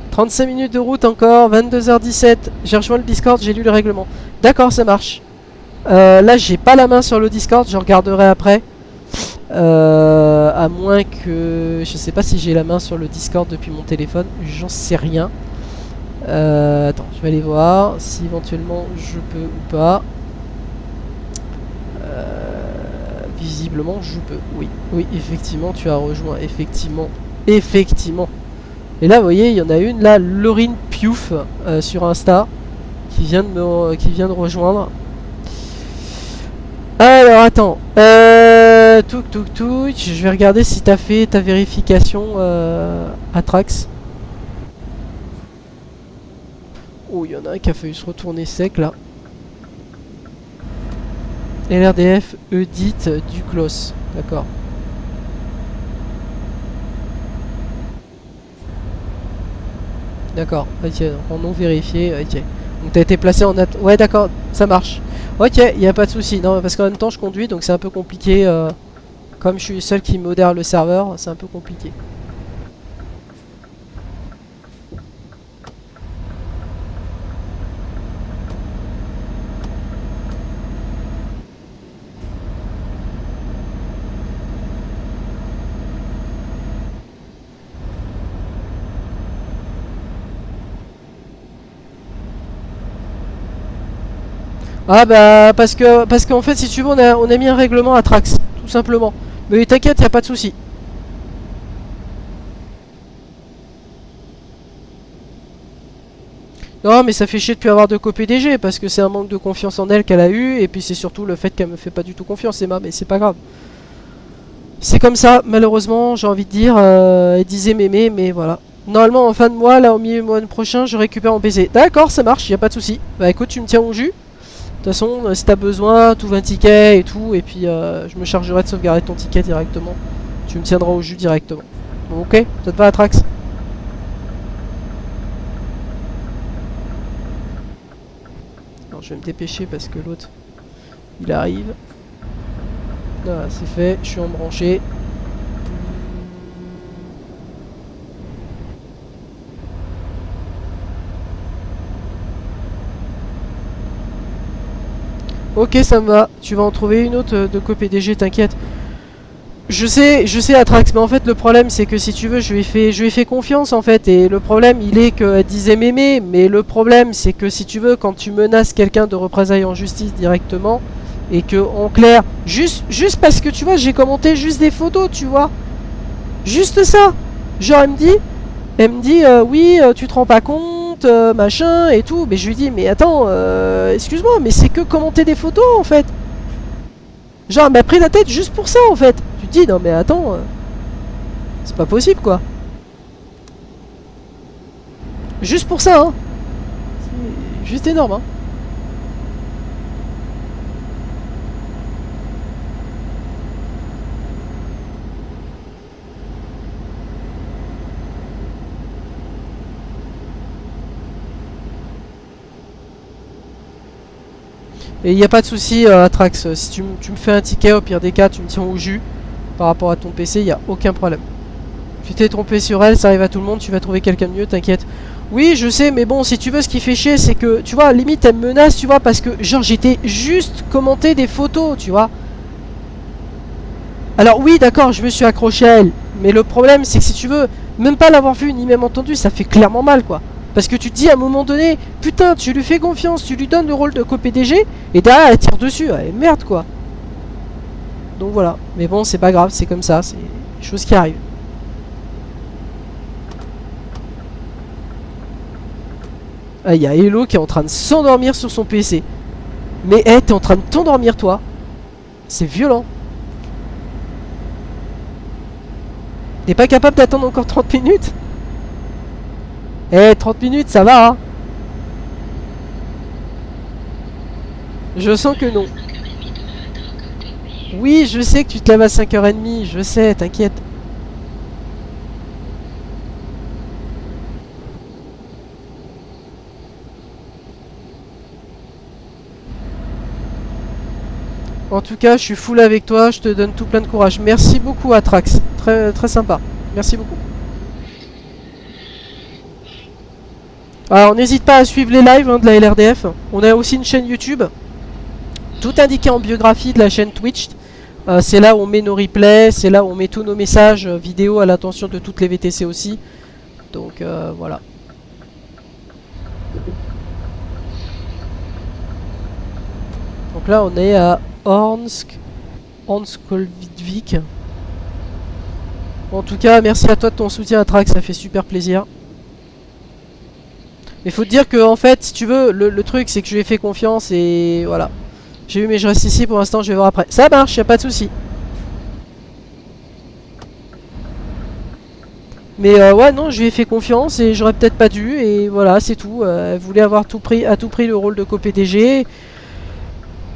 « 35 minutes de route encore, 22h17. J'ai rejoint le Discord, j'ai lu le règlement. » D'accord, ça marche. Là, j'ai pas la main sur le Discord, je regarderai après. À moins que... Je sais pas si j'ai la main sur le Discord depuis mon téléphone, j'en sais rien. Attends, je vais aller voir si éventuellement je peux ou pas. Visiblement, je peux. Oui, oui, effectivement, tu as rejoint. Effectivement. Et là, vous voyez, il y en a une, là, Laurine Piouf, sur Insta, qui vient de rejoindre. Alors, attends. Je vais regarder si tu as fait ta vérification Atrax. Oh, il y en a un qui a failli se retourner sec, là. LRDF Edith Duclos. D'accord. D'accord, ok, en non vérifié, ok. Donc t'as été placé en attente. Ouais, d'accord, ça marche. Ok, y a pas de souci. Non, parce qu'en même temps je conduis, donc c'est un peu compliqué. Comme je suis le seul qui modère le serveur, c'est un peu compliqué. Ah bah parce qu'en fait si tu veux on a mis un règlement à Trax, tout simplement. Mais t'inquiète, y a pas de souci. Non mais ça fait chier de plus avoir de co-PDG parce que c'est un manque de confiance en elle qu'elle a eu et puis c'est surtout le fait qu'elle me fait pas du tout confiance, Emma, mais c'est pas grave. C'est comme ça, malheureusement, j'ai envie de dire, elle disait mémé, mais voilà. Normalement en fin de mois, là au milieu du mois prochain, je récupère mon PC. D'accord, ça marche, y a pas de souci. Bah écoute, tu me tiens au jus. De toute façon, si t'as besoin, t'ouvres un ticket et tout, et puis je me chargerai de sauvegarder ton ticket directement. Tu me tiendras au jus directement. Bon, ok, ça te va, Atrax? Alors, je vais me dépêcher parce que l'autre, il arrive. Voilà, c'est fait, je suis embranché. Ok, ça me va. Tu vas en trouver une autre de co-PDG, t'inquiète. Je sais Atrax, mais en fait le problème c'est que si tu veux, je lui ai fait confiance en fait. Et le problème il est qu'elle disait mémé, mais le problème c'est que si tu veux, quand tu menaces quelqu'un de représailles en justice directement, et que en clair, juste parce que tu vois, j'ai commenté juste des photos, tu vois. Juste ça. Genre elle me dit oui, tu te rends pas compte. Machin et tout, mais je lui dis mais attends, excuse-moi, mais c'est que commenter des photos en fait. Genre elle m'a pris la tête juste pour ça en fait. Tu te dis non mais attends, c'est pas possible quoi. Juste pour ça, hein. C'est juste énorme, hein. Et il n'y a pas de souci, Atrax, si tu me fais un ticket, au pire des cas, tu me tiens au jus par rapport à ton PC, il n'y a aucun problème. Tu t'es trompé sur elle, ça arrive à tout le monde, tu vas trouver quelqu'un de mieux, t'inquiète. Oui, je sais, mais bon, si tu veux, ce qui fait chier, c'est que, tu vois, limite, elle me menace, tu vois, parce que, genre, j'étais juste commenté des photos, tu vois. Alors, oui, d'accord, je me suis accroché à elle, mais le problème, c'est que si tu veux, même pas l'avoir vu ni même entendu, ça fait clairement mal, quoi. Parce que tu te dis, à un moment donné, putain, tu lui fais confiance, tu lui donnes le rôle de co-PDG, et derrière, elle tire dessus, ouais, merde, quoi. Donc, voilà. Mais bon, c'est pas grave, c'est comme ça, c'est des choses qui arrivent. Ah, il y a Hello qui est en train de s'endormir sur son PC. Mais hey, t'es en train de t'endormir toi. C'est violent. T'es pas capable d'attendre encore 30 minutes? Eh, 30 minutes, ça va, hein? Je sens que non. Oui, je sais que tu te lèves à 5h30, je sais, t'inquiète. En tout cas, je suis full avec toi, je te donne tout plein de courage. Merci beaucoup Atrax, très, très sympa. Merci beaucoup. Alors n'hésite pas à suivre les lives hein, de la LRDF. On a aussi une chaîne YouTube. Tout indiqué en biographie de la chaîne Twitch. C'est là où on met nos replays, c'est là où on met tous nos messages vidéo à l'attention de toutes les VTC aussi. Donc voilà. Donc là on est à Ornskolvik. En tout cas, merci à toi de ton soutien à Trax, ça fait super plaisir. Mais faut te dire que en fait, si tu veux, le truc c'est que je lui ai fait confiance et voilà. J'ai eu mais je reste ici pour l'instant, je vais voir après. Ça marche, y a pas de souci. Mais ouais non, je lui ai fait confiance et j'aurais peut-être pas dû et voilà, c'est tout. Elle voulait avoir à tout prix le rôle de co-PDG.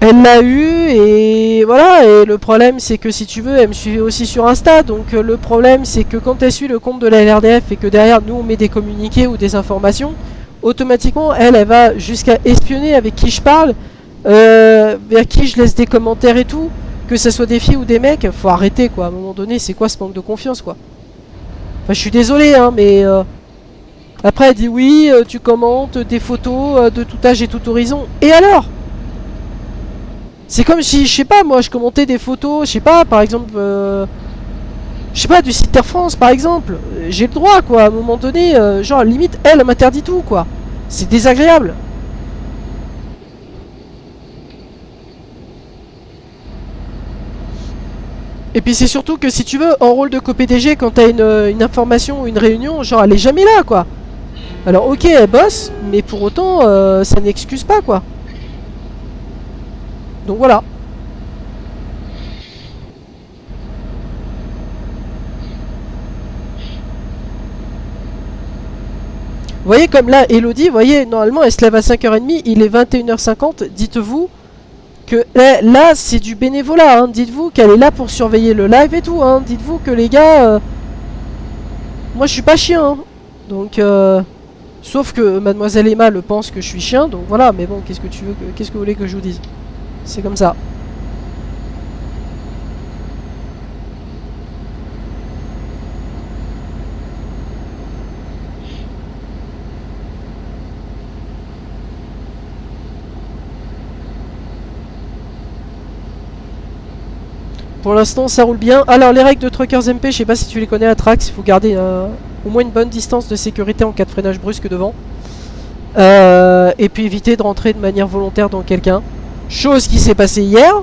Elle l'a eu et voilà, et le problème c'est que si tu veux, elle me suivait aussi sur Insta, donc le problème c'est que quand elle suit le compte de la LRDF et que derrière nous on met des communiqués ou des informations, automatiquement elle va jusqu'à espionner avec qui je parle, vers qui je laisse des commentaires et tout, que ce soit des filles ou des mecs, faut arrêter quoi, à un moment donné c'est quoi ce manque de confiance quoi. Enfin je suis désolé hein, mais après elle dit oui, tu commentes des photos de tout âge et tout horizon, et alors ? C'est comme si, je sais pas, moi je commentais des photos, je sais pas, par exemple, je sais pas, du site Air France par exemple. J'ai le droit quoi, à un moment donné, genre limite, elle m'interdit tout quoi. C'est désagréable. Et puis c'est surtout que si tu veux, en rôle de co-PDG, quand t'as une information ou une réunion, genre elle est jamais là quoi. Alors ok, elle bosse, mais pour autant, ça n'excuse pas quoi. Donc voilà. Vous voyez comme là, Elodie, vous voyez, normalement elle se lève à 5h30, il est 21h50, dites-vous que là c'est du bénévolat, hein. Dites-vous qu'elle est là pour surveiller le live et tout, hein. Dites-vous que les gars, moi je suis pas chien, hein. Donc sauf que Mademoiselle Emma le pense que je suis chien, donc voilà, mais bon, qu'est-ce que tu veux, qu'est-ce que vous voulez que je vous dise? C'est comme ça. Pour l'instant ça roule bien. Alors les règles de Truckers MP, je sais pas si tu les connais à Trax, il faut garder au moins une bonne distance de sécurité en cas de freinage brusque devant. Et puis éviter de rentrer de manière volontaire dans quelqu'un. Chose qui s'est passée hier,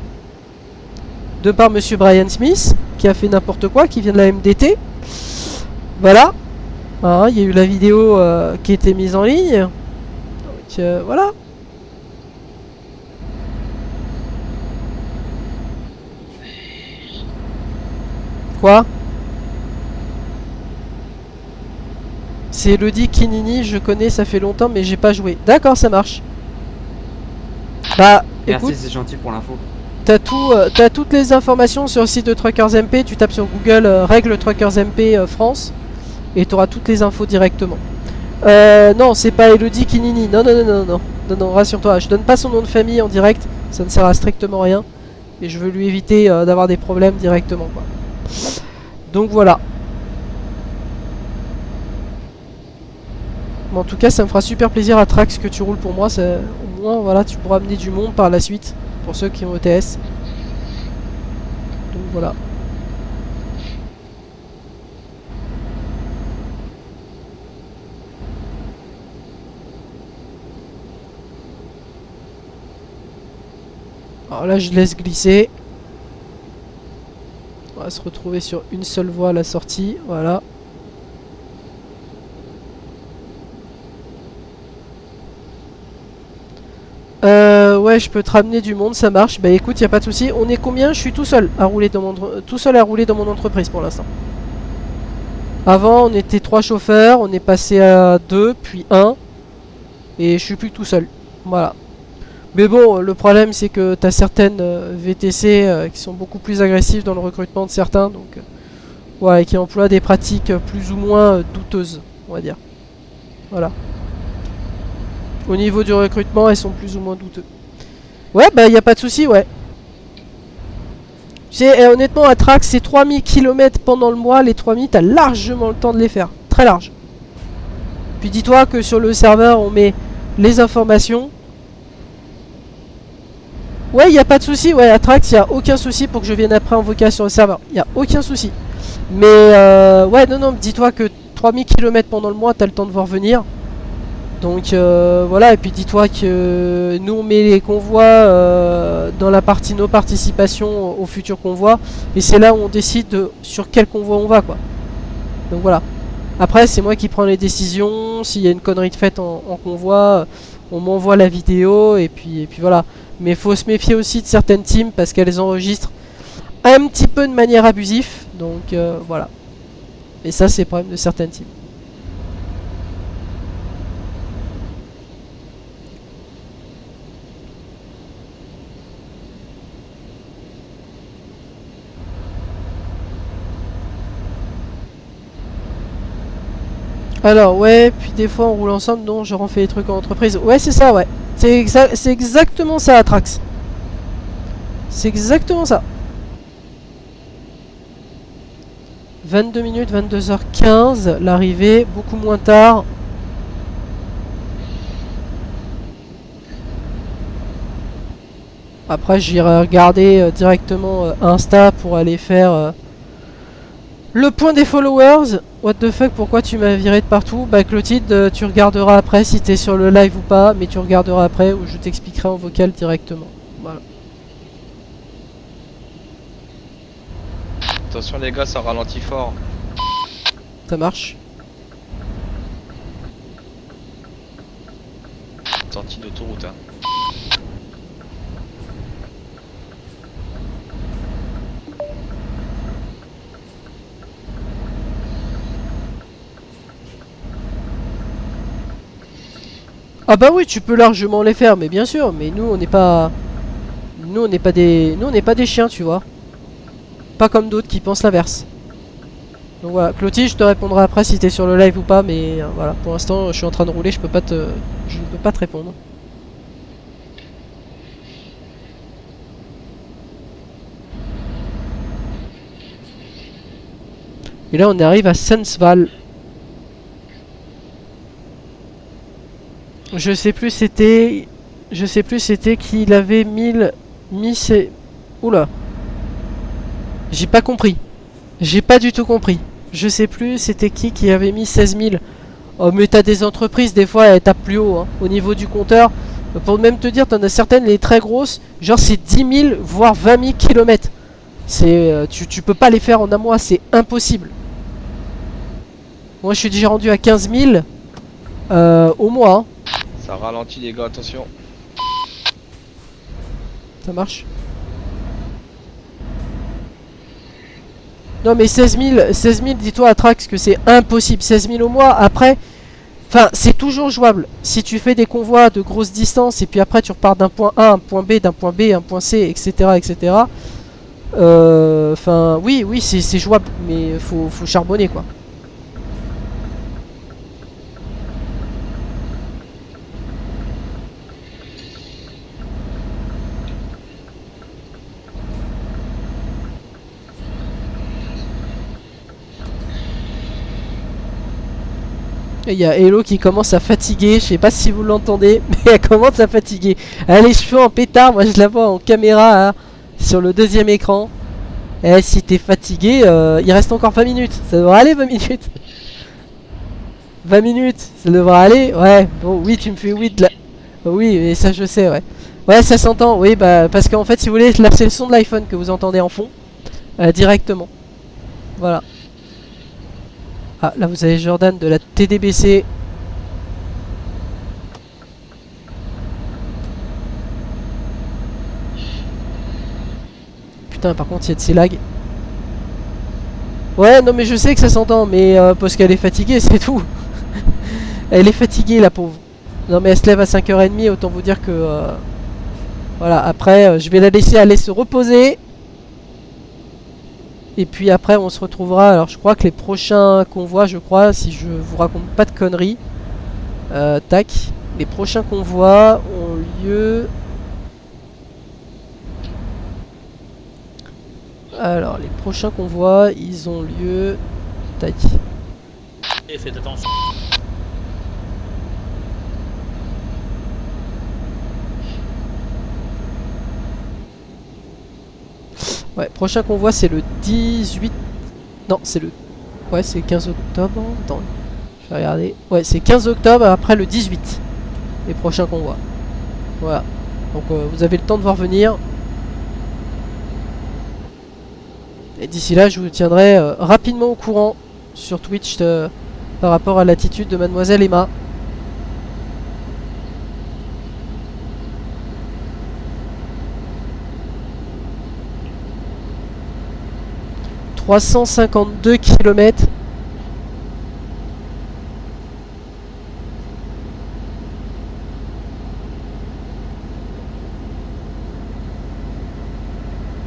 de par monsieur Brian Smith, qui a fait n'importe quoi, qui vient de la MDT. Voilà. Hein, il y a eu la vidéo qui a été mise en ligne. Donc voilà. Quoi? C'est Elodie Kinini, je connais, ça fait longtemps, mais j'ai pas joué. D'accord, ça marche. Bah, écoute, merci, c'est gentil pour l'info. T'as toutes les informations sur le site de Truckers MP, tu tapes sur Google règles Truckers MP France, et t'auras toutes les infos directement. Non, c'est pas Elodie Kinini, non, rassure-toi, je donne pas son nom de famille en direct, ça ne sert à strictement rien, et je veux lui éviter d'avoir des problèmes directement, quoi. Donc voilà. Mais en tout cas, ça me fera super plaisir à Trax que tu roules pour moi. Au moins, voilà, tu pourras amener du monde par la suite pour ceux qui ont ETS. Donc voilà. Alors là, je laisse glisser. On va se retrouver sur une seule voie à la sortie. Voilà. Ouais, je peux te ramener du monde, ça marche. Bah écoute, y a pas de souci. On est combien? Je suis tout seul à rouler dans mon entreprise pour l'instant. Avant, on était 3 chauffeurs, on est passé à 2, puis 1. Et je suis plus tout seul. Voilà. Mais bon, le problème c'est que t'as certaines VTC qui sont beaucoup plus agressives dans le recrutement de certains, donc ouais, et qui emploient des pratiques plus ou moins douteuses, on va dire. Voilà. Au niveau du recrutement, elles sont plus ou moins douteuses. Ouais, bah y a pas de souci, ouais. Tu sais, honnêtement, à Trax, c'est 3000 km pendant le mois, les 3000, t'as largement le temps de les faire. Très large. Puis dis-toi que sur le serveur, on met les informations. Ouais, y a pas de souci, ouais, à Trax, y a aucun souci pour que je vienne après en vocal sur le serveur. Y a aucun souci. Mais, ouais, non, dis-toi que 3000 km pendant le mois, t'as le temps de voir venir. Donc voilà, et puis dis-toi que nous on met les convois dans la partie nos participations au futur convoi, et c'est là où on décide sur quel convoi on va, quoi. Donc voilà. Après c'est moi qui prends les décisions, s'il y a une connerie de faite en convoi, on m'envoie la vidéo, et puis voilà. Mais faut se méfier aussi de certaines teams parce qu'elles enregistrent un petit peu de manière abusive, donc voilà. Et ça c'est le problème de certaines teams. Alors ouais, puis des fois on roule ensemble, non, je refais des trucs en entreprise. Ouais, c'est ça, ouais. C'est exactement ça, Atrax. C'est exactement ça. 22 minutes, 22h15, l'arrivée, beaucoup moins tard. Après j'irai regarder directement Insta pour aller faire le point des followers. What the fuck, pourquoi tu m'as viré de partout? Bah Clotilde, tu regarderas après si t'es sur le live ou pas, mais tu regarderas après ou je t'expliquerai en vocal directement. Voilà. Attention les gars, ça ralentit fort. Ça marche. Sortie d'autoroute, hein. Ah bah oui, tu peux largement les faire, mais bien sûr, mais nous on n'est pas... Nous on n'est pas des chiens, tu vois. Pas comme d'autres qui pensent l'inverse. Donc voilà, Clotilde, je te répondrai après si t'es sur le live ou pas, mais voilà, pour l'instant je suis en train de rouler, je ne peux pas te répondre. Et là on arrive à Sensval. Je sais plus c'était qu'il avait 1000 c'est... Oula. J'ai pas compris. J'ai pas du tout compris. Je sais plus c'était qui avait mis 16 000. Oh mais t'as des entreprises des fois elles tapent plus haut hein, au niveau du compteur. Pour même te dire, t'en as certaines les très grosses, genre c'est 10 000 voire 20 000 km. C'est tu peux pas les faire en un mois, c'est impossible. Moi je suis déjà rendu à 15 000 au mois. Hein. Ça ralentit les gars, attention. Ça marche. Non mais 16 000 dis-toi à Trax que c'est impossible. 16 000 au mois, après... Enfin, c'est toujours jouable. Si tu fais des convois de grosses distances et puis après tu repars d'un point A à un point B, d'un point B à un point C, etc. etc. Enfin, oui, c'est jouable. Mais faut charbonner quoi. Et il y a Hello qui commence à fatiguer, je sais pas si vous l'entendez, mais elle commence à fatiguer. Elle a les cheveux en pétard, moi je la vois en caméra hein, sur le deuxième écran. Et si t'es fatigué, il reste encore 20 minutes, ça devrait aller 20 minutes. 20 minutes, ça devrait aller, ouais, bon oui tu me fais oui de la... Oui mais ça je sais ouais. Ouais ça s'entend, oui bah parce qu'en fait si vous voulez, là c'est le son de l'iPhone que vous entendez en fond, directement. Voilà. Ah, là vous avez Jordan de la TDBC. Putain, par contre, il y a de ces lags. Ouais, non, mais je sais que ça s'entend, mais parce qu'elle est fatiguée, c'est tout. Elle est fatiguée, la pauvre. Non, mais elle se lève à 5h30, autant vous dire que... voilà, après, je vais la laisser aller se reposer. Et puis après on se retrouvera, alors je crois que les prochains convois, je crois, si je vous raconte pas de conneries, tac, les prochains convois ont lieu... Alors les prochains convois, ils ont lieu... Tac. Et faites attention. Ouais, prochain convoi c'est le 18... Non, c'est le... Ouais, c'est 15 octobre. Attends, je vais regarder. Ouais, c'est 15 octobre après le 18. Les prochains convois. Voilà. Donc vous avez le temps de voir venir. Et d'ici là, je vous tiendrai rapidement au courant sur Twitch par rapport à l'attitude de Mademoiselle Emma. « 352 km.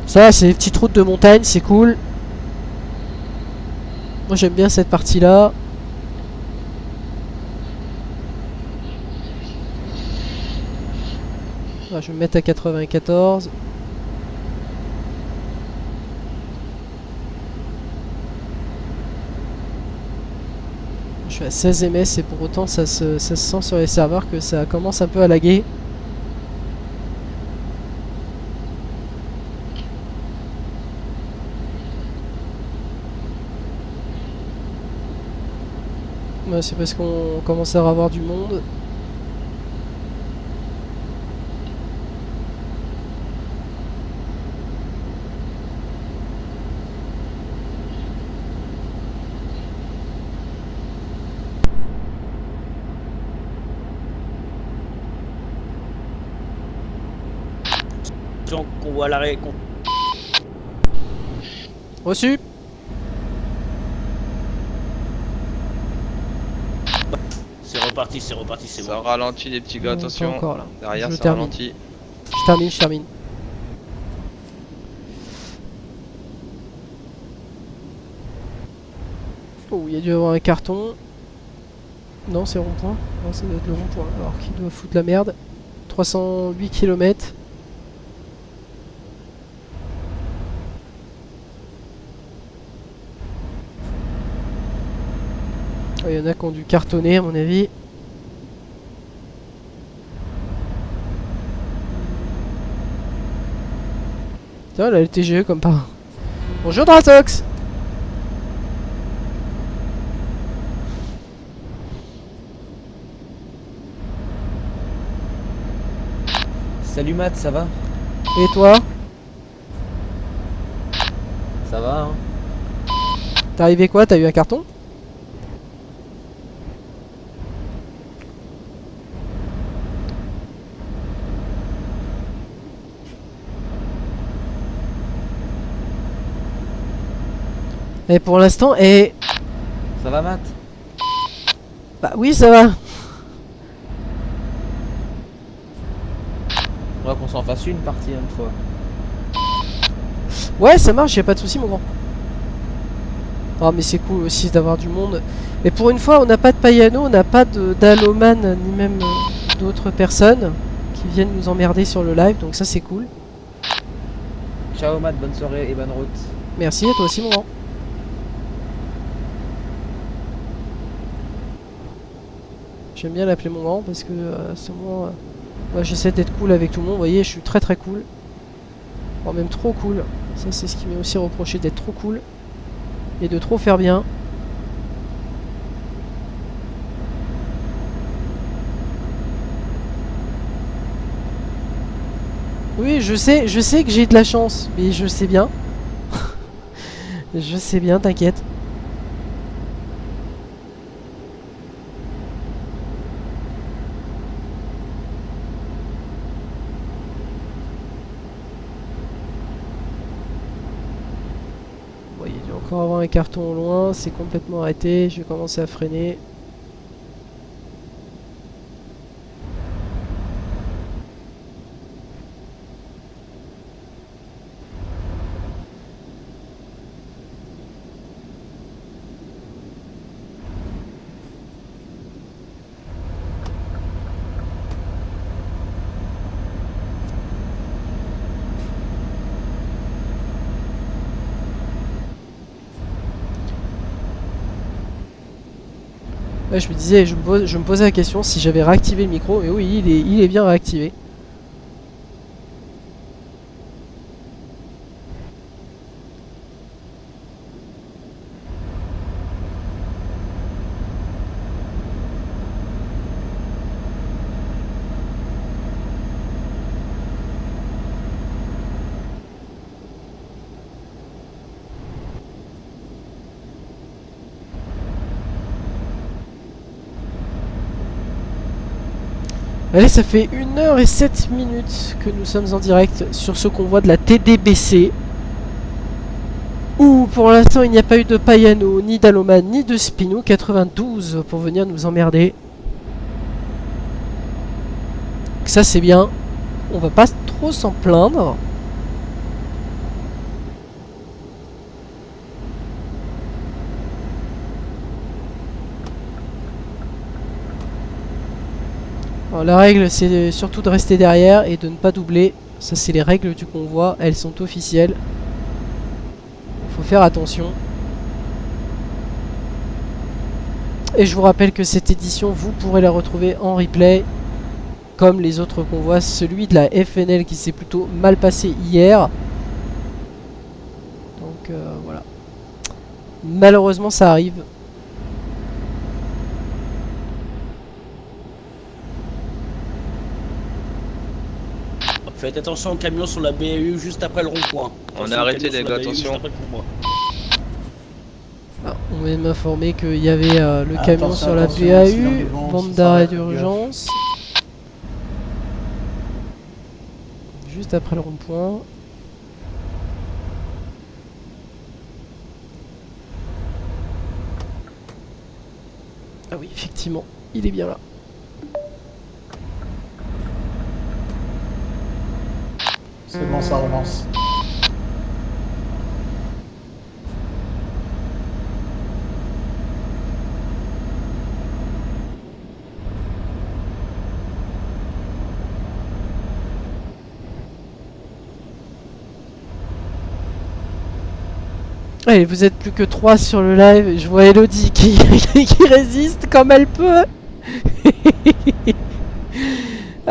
Ça, c'est les petites routes de montagne, c'est cool. Moi, j'aime bien cette partie-là. Ah, je vais me mettre à 94. Je suis à 16 ms et pour autant ça se sent sur les serveurs que ça commence un peu à laguer. Ouais, c'est parce qu'on commence à avoir du monde. Qu'on voit l'arrêt. Reçu. C'est reparti, c'est reparti, c'est Ça bon. ralentit les petits gars, Non, attention. pas encore, là. Derrière Je ça termine. ralentit. Je termine. Oh, il y a dû avoir un carton. Non, c'est rond-point. Non, ça doit être le rond-point. Alors, qui doit foutre la merde. 308 km. Il y en a qui ont dû cartonner, à mon avis. Tiens, la LTGE comme par... Bonjour Dratox. Salut Matt, ça va? Et toi? Ça va, hein? T'es arrivé quoi? T'as eu un carton? Et pour l'instant, et... Ça va Matt? Bah oui, ça va. On va qu'on s'en fasse une partie une fois. Ouais, ça marche, y a pas de souci, mon grand. Oh, mais c'est cool aussi d'avoir du monde. Et pour une fois, on n'a pas de Payano, on n'a pas d'Alloman, ni même d'autres personnes qui viennent nous emmerder sur le live, donc ça c'est cool. Ciao Matt, bonne soirée et bonne route. Merci, et toi aussi, mon grand. J'aime bien l'appeler mon grand parce que c'est moi. Moi j'essaie d'être cool avec tout le monde. Vous voyez, je suis très cool. Voire même trop cool. Ça c'est ce qui m'est aussi reproché, d'être trop cool. Et de trop faire bien. Oui, je sais que j'ai de la chance. Mais je sais bien. Je sais bien, t'inquiète. Il doit encore avoir un carton au loin, c'est complètement arrêté, je vais commencer à freiner. Ouais, je me disais, je me posais la question si j'avais réactivé le micro, et oui, il est bien réactivé. Allez, ça fait 1h07 que nous sommes en direct sur ce convoi de la TDBC. Où pour l'instant il n'y a pas eu de Payano, ni d'Aloman, ni de Spino 92 pour venir nous emmerder. Ça c'est bien. On va pas trop s'en plaindre. Alors, la règle c'est surtout de rester derrière et de ne pas doubler. Ça c'est les règles du convoi, elles sont officielles. Faut faire attention. Et je vous rappelle que cette édition, vous pourrez la retrouver en replay. Comme les autres convois, celui de la FNL qui s'est plutôt mal passé hier. Donc voilà. Malheureusement ça arrive. Faites attention au camion sur la BAU juste après le rond-point. On a arrêté les gars, attention. Ah, on vient de m'informer qu'il y avait le camion sur la BAU, bande d'arrêt d'urgence. Juste après le rond-point. Ah oui, effectivement, il est bien là. C'est bon, ça relance. Allez, vous êtes plus que 3 sur le live. Je vois Elodie qui résiste comme elle peut.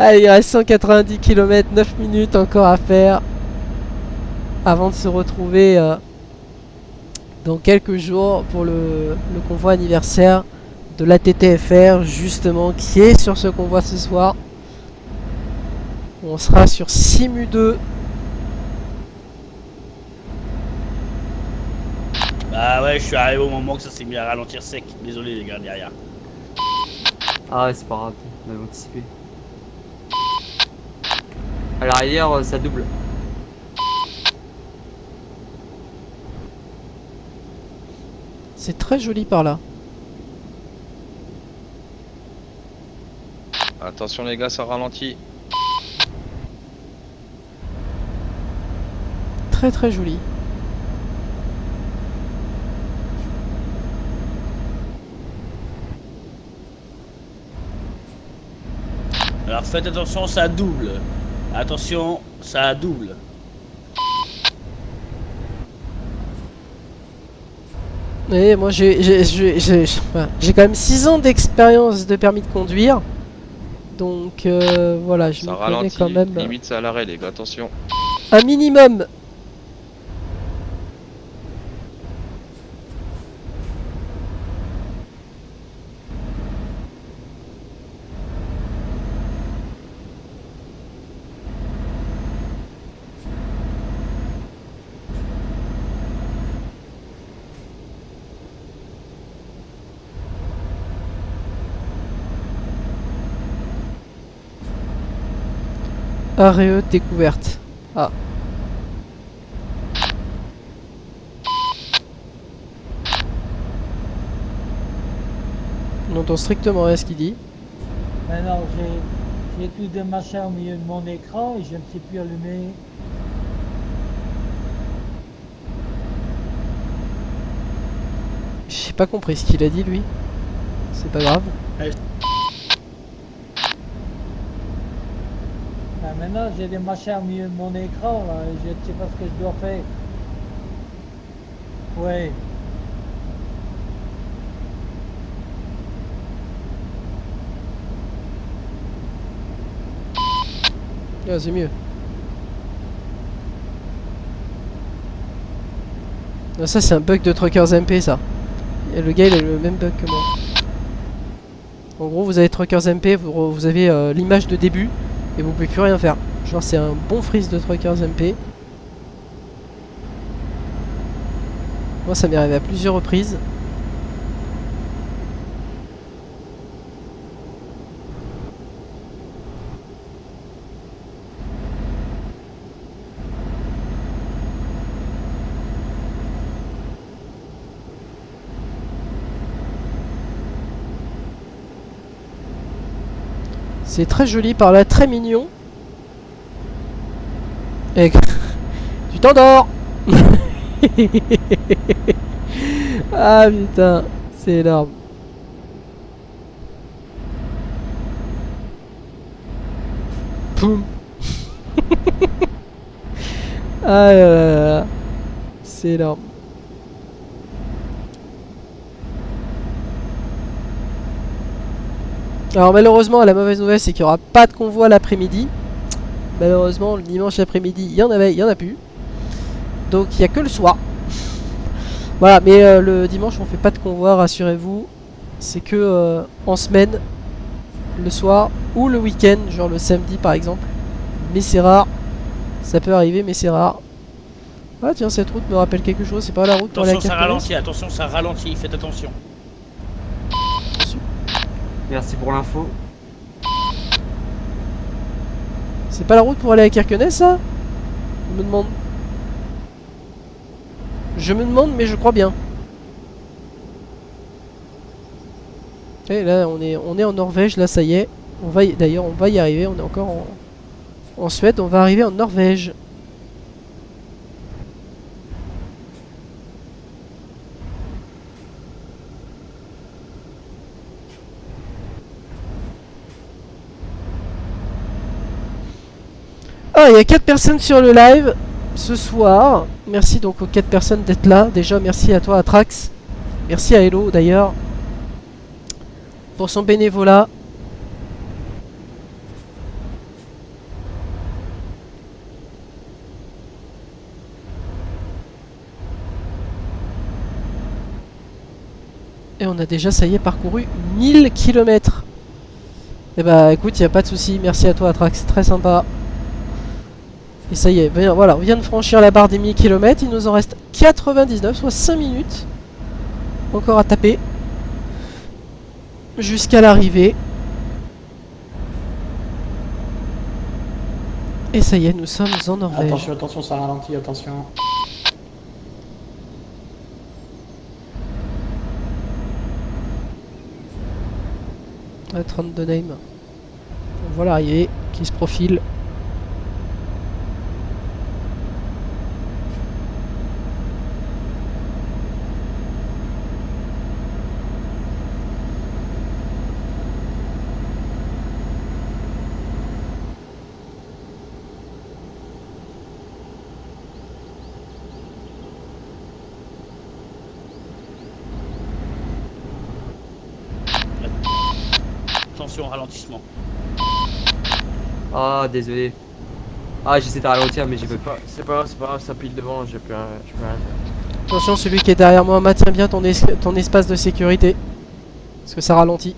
Allez, il reste 190 km, 9 minutes encore à faire avant de se retrouver dans quelques jours pour le convoi anniversaire de la TTFR, justement, qui est sur ce convoi ce soir. On sera sur Simu 2. Bah ouais, je suis arrivé au moment que ça s'est mis à ralentir sec. Désolé les gars derrière. Ah ouais, c'est pas grave, on avait anticipé. À l'arrière, ça double. C'est très joli par là. Attention les gars, ça ralentit. Très très joli. Alors faites attention, ça double. Attention, ça double. Et moi j'ai quand même 6 ans d'expérience de permis de conduire. Donc voilà, je Ça me connais ralentit, quand même limite c'est à l'arrêt les gars, attention. un minimum. Arrêt découverte. Ah. On entend strictement rien ce qu'il dit. Maintenant, j'ai tout des machins au milieu de mon écran et je ne sais plus allumer. J'ai pas compris ce qu'il a dit lui. C'est pas grave. Ben, maintenant, j'ai des machins au milieu de mon écran là, et je ne sais pas ce que je dois faire. Ouais. Ah, c'est mieux. Non, ça c'est un bug de Truckers MP ça. Et le gars il a le même bug que moi. En gros vous avez Truckers MP, vous avez l'image de début et vous pouvez plus rien faire. Genre c'est un bon freeze de Truckers MP. Moi ça m'est arrivé à plusieurs reprises. C'est très joli par là, très mignon. Et tu t'endors. Ah putain, c'est énorme. Poum. Ah là là là. C'est énorme. Alors malheureusement la mauvaise nouvelle c'est qu'il n'y aura pas de convoi l'après-midi. Malheureusement le dimanche après-midi il y en a plus. Donc il n'y a que le soir. Voilà, mais le dimanche on fait pas de convoi, rassurez-vous. C'est que en semaine, le soir ou le week-end, genre le samedi par exemple. Mais c'est rare. Ça peut arriver mais c'est rare. Ah tiens, cette route me rappelle quelque chose, c'est pas la route pour aller à Kerkenes. Attention ça ralentit, faites attention. Merci pour l'info. C'est pas la route pour aller à Kerkenes ça? Je me demande. Je me demande mais je crois bien. Et là on est en Norvège, là ça y est. D'ailleurs on va y arriver, on est encore en Suède, on va arriver en Norvège. Ah, il y a 4 personnes sur le live ce soir. Merci donc aux 4 personnes d'être là. Déjà, merci à toi, Atrax. Merci à Hello d'ailleurs pour son bénévolat. Et on a déjà, ça y est, parcouru 1000 km. Et bah écoute, il n'y a pas de souci. Merci à toi, Atrax. Très sympa. Et ça y est, voilà, on vient de franchir la barre des 1000 km, il nous en reste 99, soit 5 minutes encore à taper jusqu'à l'arrivée. Et ça y est, nous sommes en Norvège. Attention, attention, ça ralentit, attention. À 32 name. On voit l'arrivée qui se profile. attention, ralentissement. Ah, désolé. Ah, j'essaie de ralentir, mais j'ai pas pu. C'est pas grave, ça pile devant, je peux rien faire. Attention, celui qui est derrière moi, maintiens bien ton espace de sécurité. Parce que ça ralentit.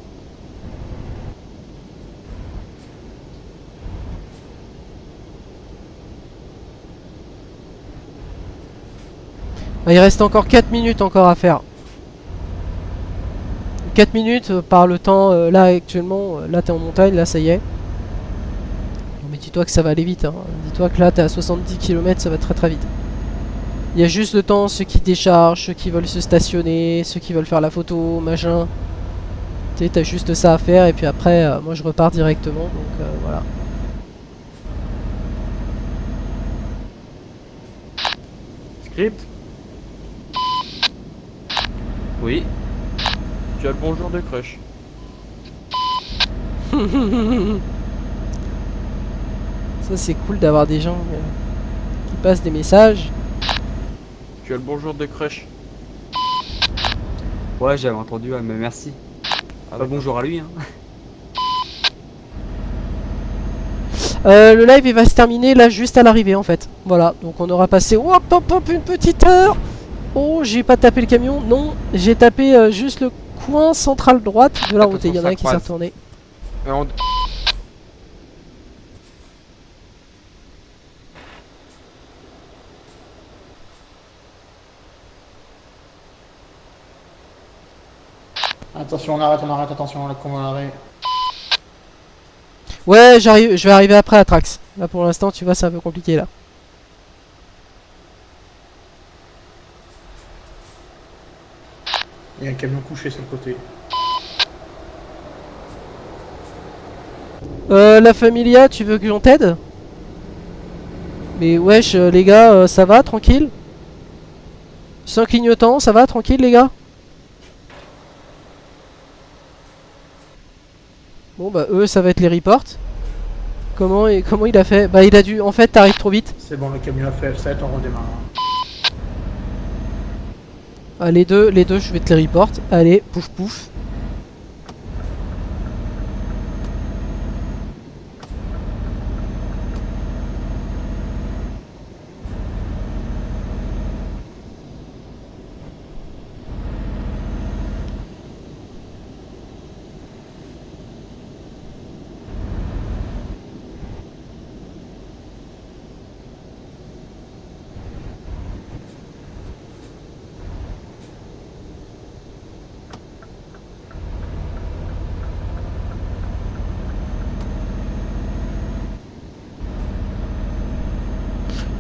Ah, il reste encore 4 minutes encore à faire. 4 minutes par le temps, là actuellement, là t'es en montagne, là ça y est. Non mais dis-toi que ça va aller vite, hein. Dis-toi que là t'es à 70 km, ça va très très vite. Il y a juste le temps, ceux qui déchargent, ceux qui veulent se stationner, ceux qui veulent faire la photo, machin. Tu sais, t'as juste ça à faire et puis après, moi je repars directement, donc voilà. Script. Oui. Tu as le bonjour de Crush. Ça c'est cool d'avoir des gens qui passent des messages. Tu as le bonjour de Crush. Ouais, j'avais entendu, mais merci. Pas bonjour à lui, hein. Le live il va se terminer là juste à l'arrivée en fait. Voilà, donc on aura passé hop hop hop une petite heure. Oh, j'ai pas tapé le camion, non, j'ai tapé juste le coin central droite de la route et il y en a un qui s'est retourné. Attention, on arrête, attention, le convoi arrête. Ouais, j'arrive, je vais arriver après à Trax. Là pour l'instant, tu vois, c'est un peu compliqué là. Il y a un camion couché sur le côté. La Familia, tu veux que j'en t'aide? Mais wesh, les gars, ça va, tranquille? Sans clignotant, ça va, tranquille les gars? Bon bah eux, ça va être les reports. Comment il a fait? Bah il a dû... En fait, t'arrives trop vite. C'est bon, le camion a fait F7, on redémarre. Ah, les deux, je vais te les report. Allez, pouf pouf.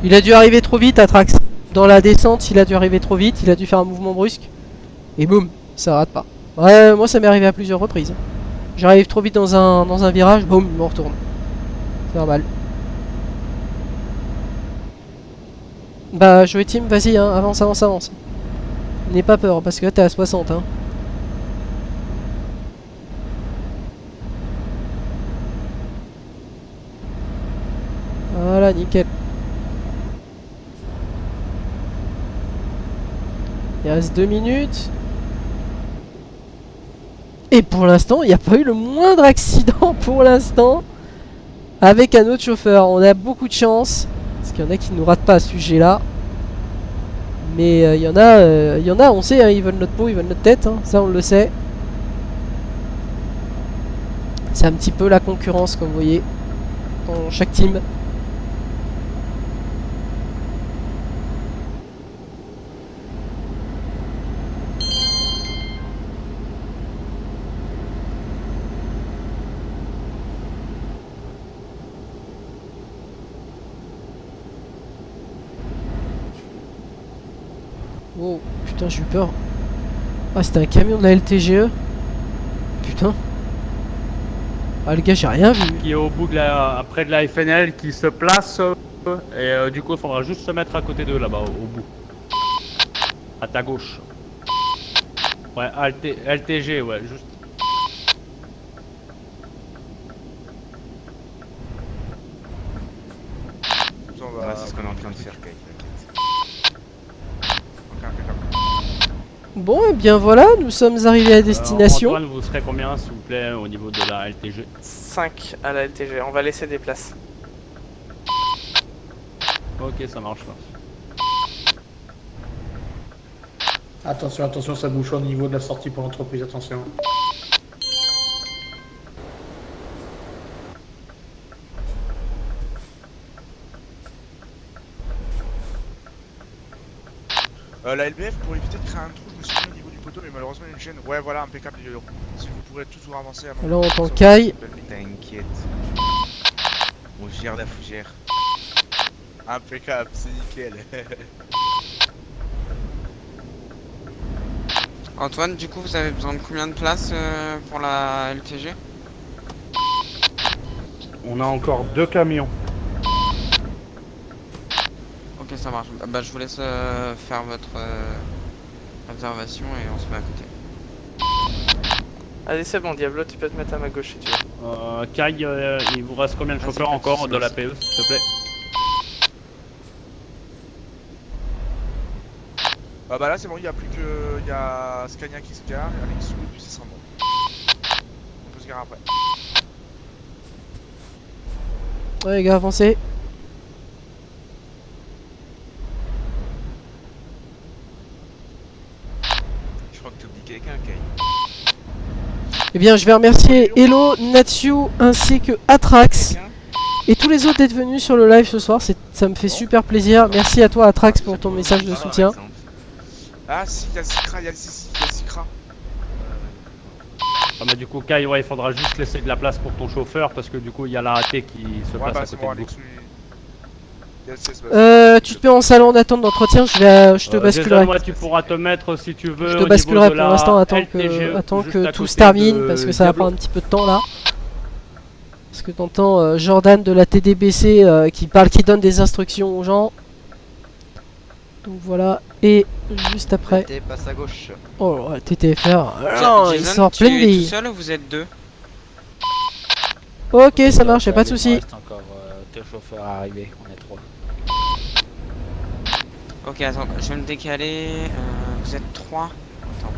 Il a dû arriver trop vite à Trax. Dans la descente, il a dû arriver trop vite, il a dû faire un mouvement brusque. Et boum, ça rate pas. Ouais, moi ça m'est arrivé à plusieurs reprises. J'arrive trop vite dans un virage, boum, on retourne. C'est normal. Bah, Joey Team, vas-y, hein, avance, avance, avance. N'aie pas peur, parce que là t'es à 60, hein. Voilà, nickel. Il reste 2 minutes. Et pour l'instant, il n'y a pas eu le moindre accident pour l'instant avec un autre chauffeur. On a beaucoup de chance. Parce qu'il y en a qui ne nous ratent pas à ce sujet-là. Mais il y en a, on sait, hein, ils veulent notre peau, ils veulent notre tête. Hein, ça, on le sait. C'est un petit peu la concurrence, comme vous voyez, dans chaque team. Oh putain, j'ai eu peur. Ah, c'était un camion de la LTGE. Putain. Ah les gars, j'ai rien vu. Qui est au bout de la, près de la FNL, qui se place et du coup il faudra juste se mettre à côté d'eux là-bas au bout. À ta gauche. Ouais, LTG, ouais, juste. Ouais, c'est ce qu'on est en train de faire, Bon, et bien voilà, nous sommes arrivés à destination. Antoine, vous serez combien, s'il vous plaît, au niveau de la LTG? 5 à la LTG, on va laisser des places. Ok, ça marche. Attention, attention, ça bouche au niveau de la sortie pour l'entreprise, attention. La LBF, pour éviter de créer un trou, je me suis mis au niveau du poteau, mais malheureusement il y a une chaîne. Ouais, voilà, impeccable, les gars. Si vous pourrez tous vous avancer à mon Alors, on t'encaille. T'inquiète. On gère la fougère. Impeccable, c'est nickel. Antoine, du coup, vous avez besoin de combien de places pour la LTG? On a encore 2 camions. Ok, ça marche. Bah, je vous laisse faire votre réservation et on se met à côté. Allez, c'est bon, Diablo, tu peux te mettre à ma gauche si tu veux. Kai, il vous reste combien de chauffeurs encore de la PE, s'il te plaît? Bah là c'est bon, il n'y a plus que... Il y a Scania qui se gare, Alex Sou et puis c'est bon. On peut se garer après. Ouais les gars, avancez. Je crois que tu oublies quelqu'un, Kai. Eh bien, je vais remercier Hello, Natsu ainsi que Atrax et tous les autres d'être venus sur le live ce soir. Ça me fait super plaisir. Merci à toi, Atrax, pour ton message de soutien. Ah si, il y a Sikra, il y a le Sikra. Ah bah du coup Kai, ouais, il faudra juste laisser de la place pour ton chauffeur parce que du coup il y a la AT qui se place à côté de vous. Tu te mets en salon d'attente d'entretien, je te basculerai. Moi tu pourras te mettre si tu veux. Je te basculerai pour l'instant, attends que tout se termine parce que ça va prendre un petit peu de temps là. Parce que t'entends Jordan de la TDBC qui donne des instructions aux gens. Donc voilà, et juste après. TT passe à gauche. Oh, TTFR. Non, il sort plein de billes. Tout seul ou vous êtes deux? Ok, ça marche, y'a pas de soucis. Il reste encore 2 chauffeurs à arriver, on est 3. Ok, attends, je vais me décaler. Vous êtes 3. Attends.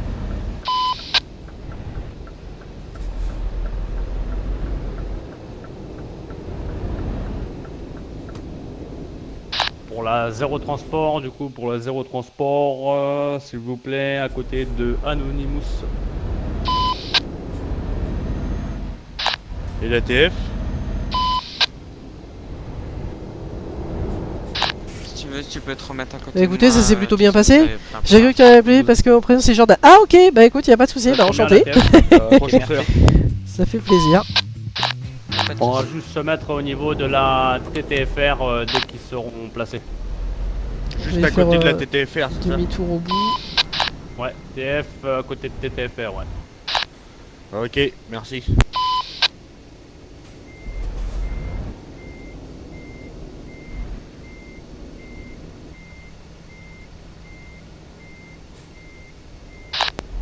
Pour la zéro transport, du coup, pour la zéro transport, s'il vous plaît, à côté de Anonymous. Et la TF? Si tu veux, tu peux te remettre à côté. Bah écoutez, de moi, ça s'est plutôt bien tu sais, passé. vous avez plein de J'ai cru que tu avais appelé parce qu'au prénom c'est Jordan. Ah ok, bah écoute, y'a pas de soucis, bah enchanté. Ça fait plaisir. On va juste se mettre au niveau de la TTFR dès qu'ils seront placés. Juste à côté de la TTFR, c'est ça? Demi-tour au bout. Ouais, TF à côté de TTFR, ouais. Ok, merci.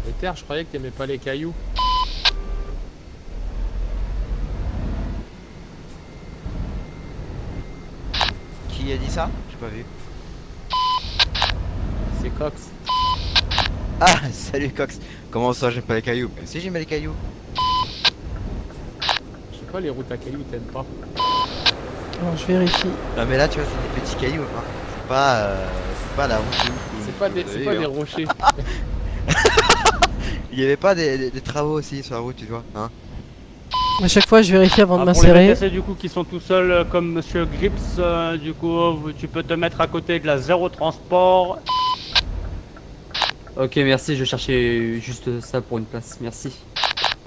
Ether, je croyais que t'aimais pas les cailloux. Qui a dit ça? J'ai pas vu. C'est Cox. Ah, salut Cox. Comment ça, j'aime pas les cailloux? Si, j'aime les cailloux. Je sais pas, les routes à cailloux, t'aimes pas. Alors je vérifie. Non mais là, tu vois, c'est des petits cailloux. Hein. C'est pas la route de ouf. C'est pas des rochers. Il y avait pas des travaux aussi sur la route, tu vois, hein? À chaque fois, je vérifie avant de Pour les m'insérer. VTC du coup qui sont tout seuls comme Monsieur Grips, du coup tu peux te mettre à côté de la zéro transport. Ok, merci, je cherchais juste ça pour une place, merci.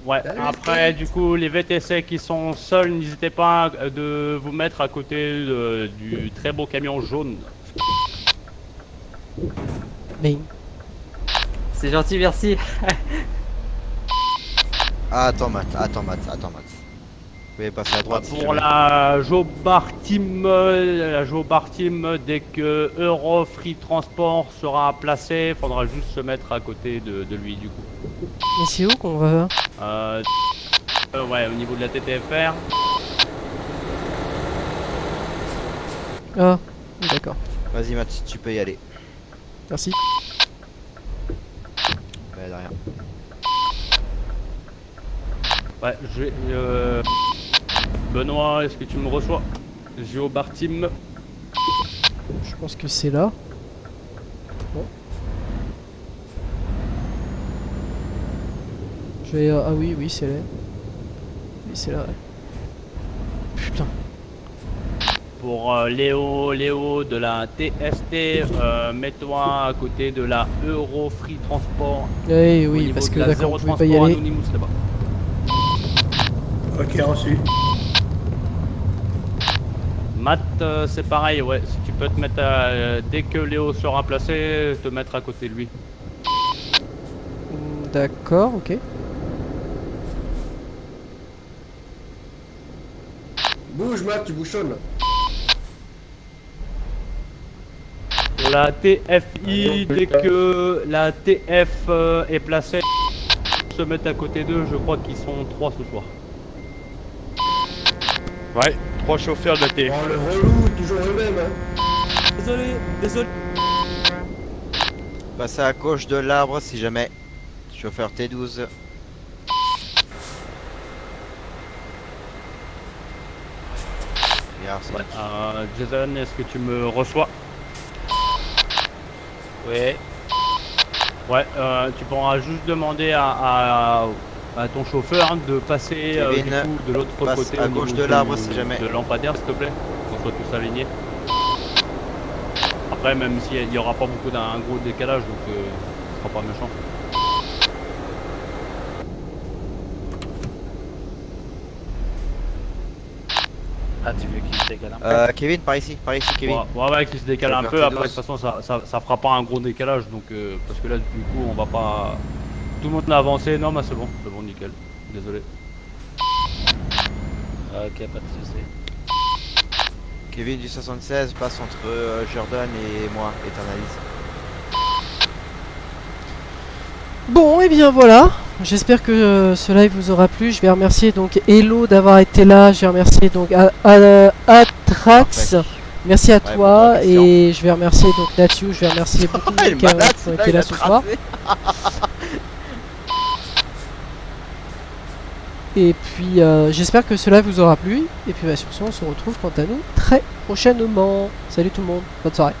Ouais, après du coup les VTC qui sont seuls, n'hésitez pas de vous mettre à côté du très beau camion jaune. Mais... C'est gentil, merci. Ah, attends Matt. Vous pouvez passer à droite. si Pour jamais. la Jobar Team, dès que Euro Free Transport sera placé, il faudra juste se mettre à côté de lui du coup. Mais c'est où qu'on va? Ouais, au niveau de la TTFR. Ah, d'accord. Vas-y Matt, tu peux y aller. Merci. rien. Ouais, je vais. Benoît, est-ce que tu me reçois? Géobartim. Je pense que c'est là. Bon. Je vais. Ah oui, oui, c'est là. Oui, c'est là. Ouais. Putain. Pour Léo de la TST, mets-toi à côté de la Euro Free Transport. Oui, Au oui, niveau parce de que la d'accord, Zéro on pouvait pas y Transport aller. Anonymous là-bas. Ok, reçu. Matt, c'est pareil, ouais. Si tu peux te mettre dès que Léo sera placé, te mettre à côté de lui. D'accord, ok. Bouge, Matt, tu bouchonnes. La TFI, dès que la TF est placée, se mettre à côté d'eux, je crois qu'ils sont 3 ce soir. Ouais, 3 chauffeurs de la TF. Oh, le relou, toujours le même, hein. Désolé. Passez à gauche de l'arbre si jamais. Chauffeur T12. Regarde, c'est Ouais, Jason, est-ce que tu me reçois? Ouais. Ouais, tu pourras juste demander à ton chauffeur de passer du Kevin, coup, de l'autre passe côté à au gauche niveau de l'arbre si jamais. de lampadaire, s'il te plaît, qu'on soit tous alignés. Après, même s'il n'y aura pas beaucoup d'un gros décalage, donc ce sera pas méchant. Ah, tu veux qu'il se décale un peu? Kevin, par ici, Kevin. Ouais, qu'il se décale un Chauffeur peu, après de T12. toute façon ça fera pas un gros décalage, donc parce que là du coup on va pas... Tout le monde a avancé, non mais c'est bon, nickel, désolé. Ok, pas de soucis. Kevin du 76 passe entre Jordan et moi, Eternalise. Bon, et bien voilà. J'espère que ce live vous aura plu. Je vais remercier donc Hello d'avoir été là. Je vais remercier donc Atrax. Merci à toi. Et je vais remercier donc Nathiou. Je vais remercier beaucoup de gens qui ont été là ce soir. Et puis j'espère que ce live vous aura plu. Et puis sur ce, on se retrouve quant à nous très prochainement. Salut tout le monde. Bonne soirée.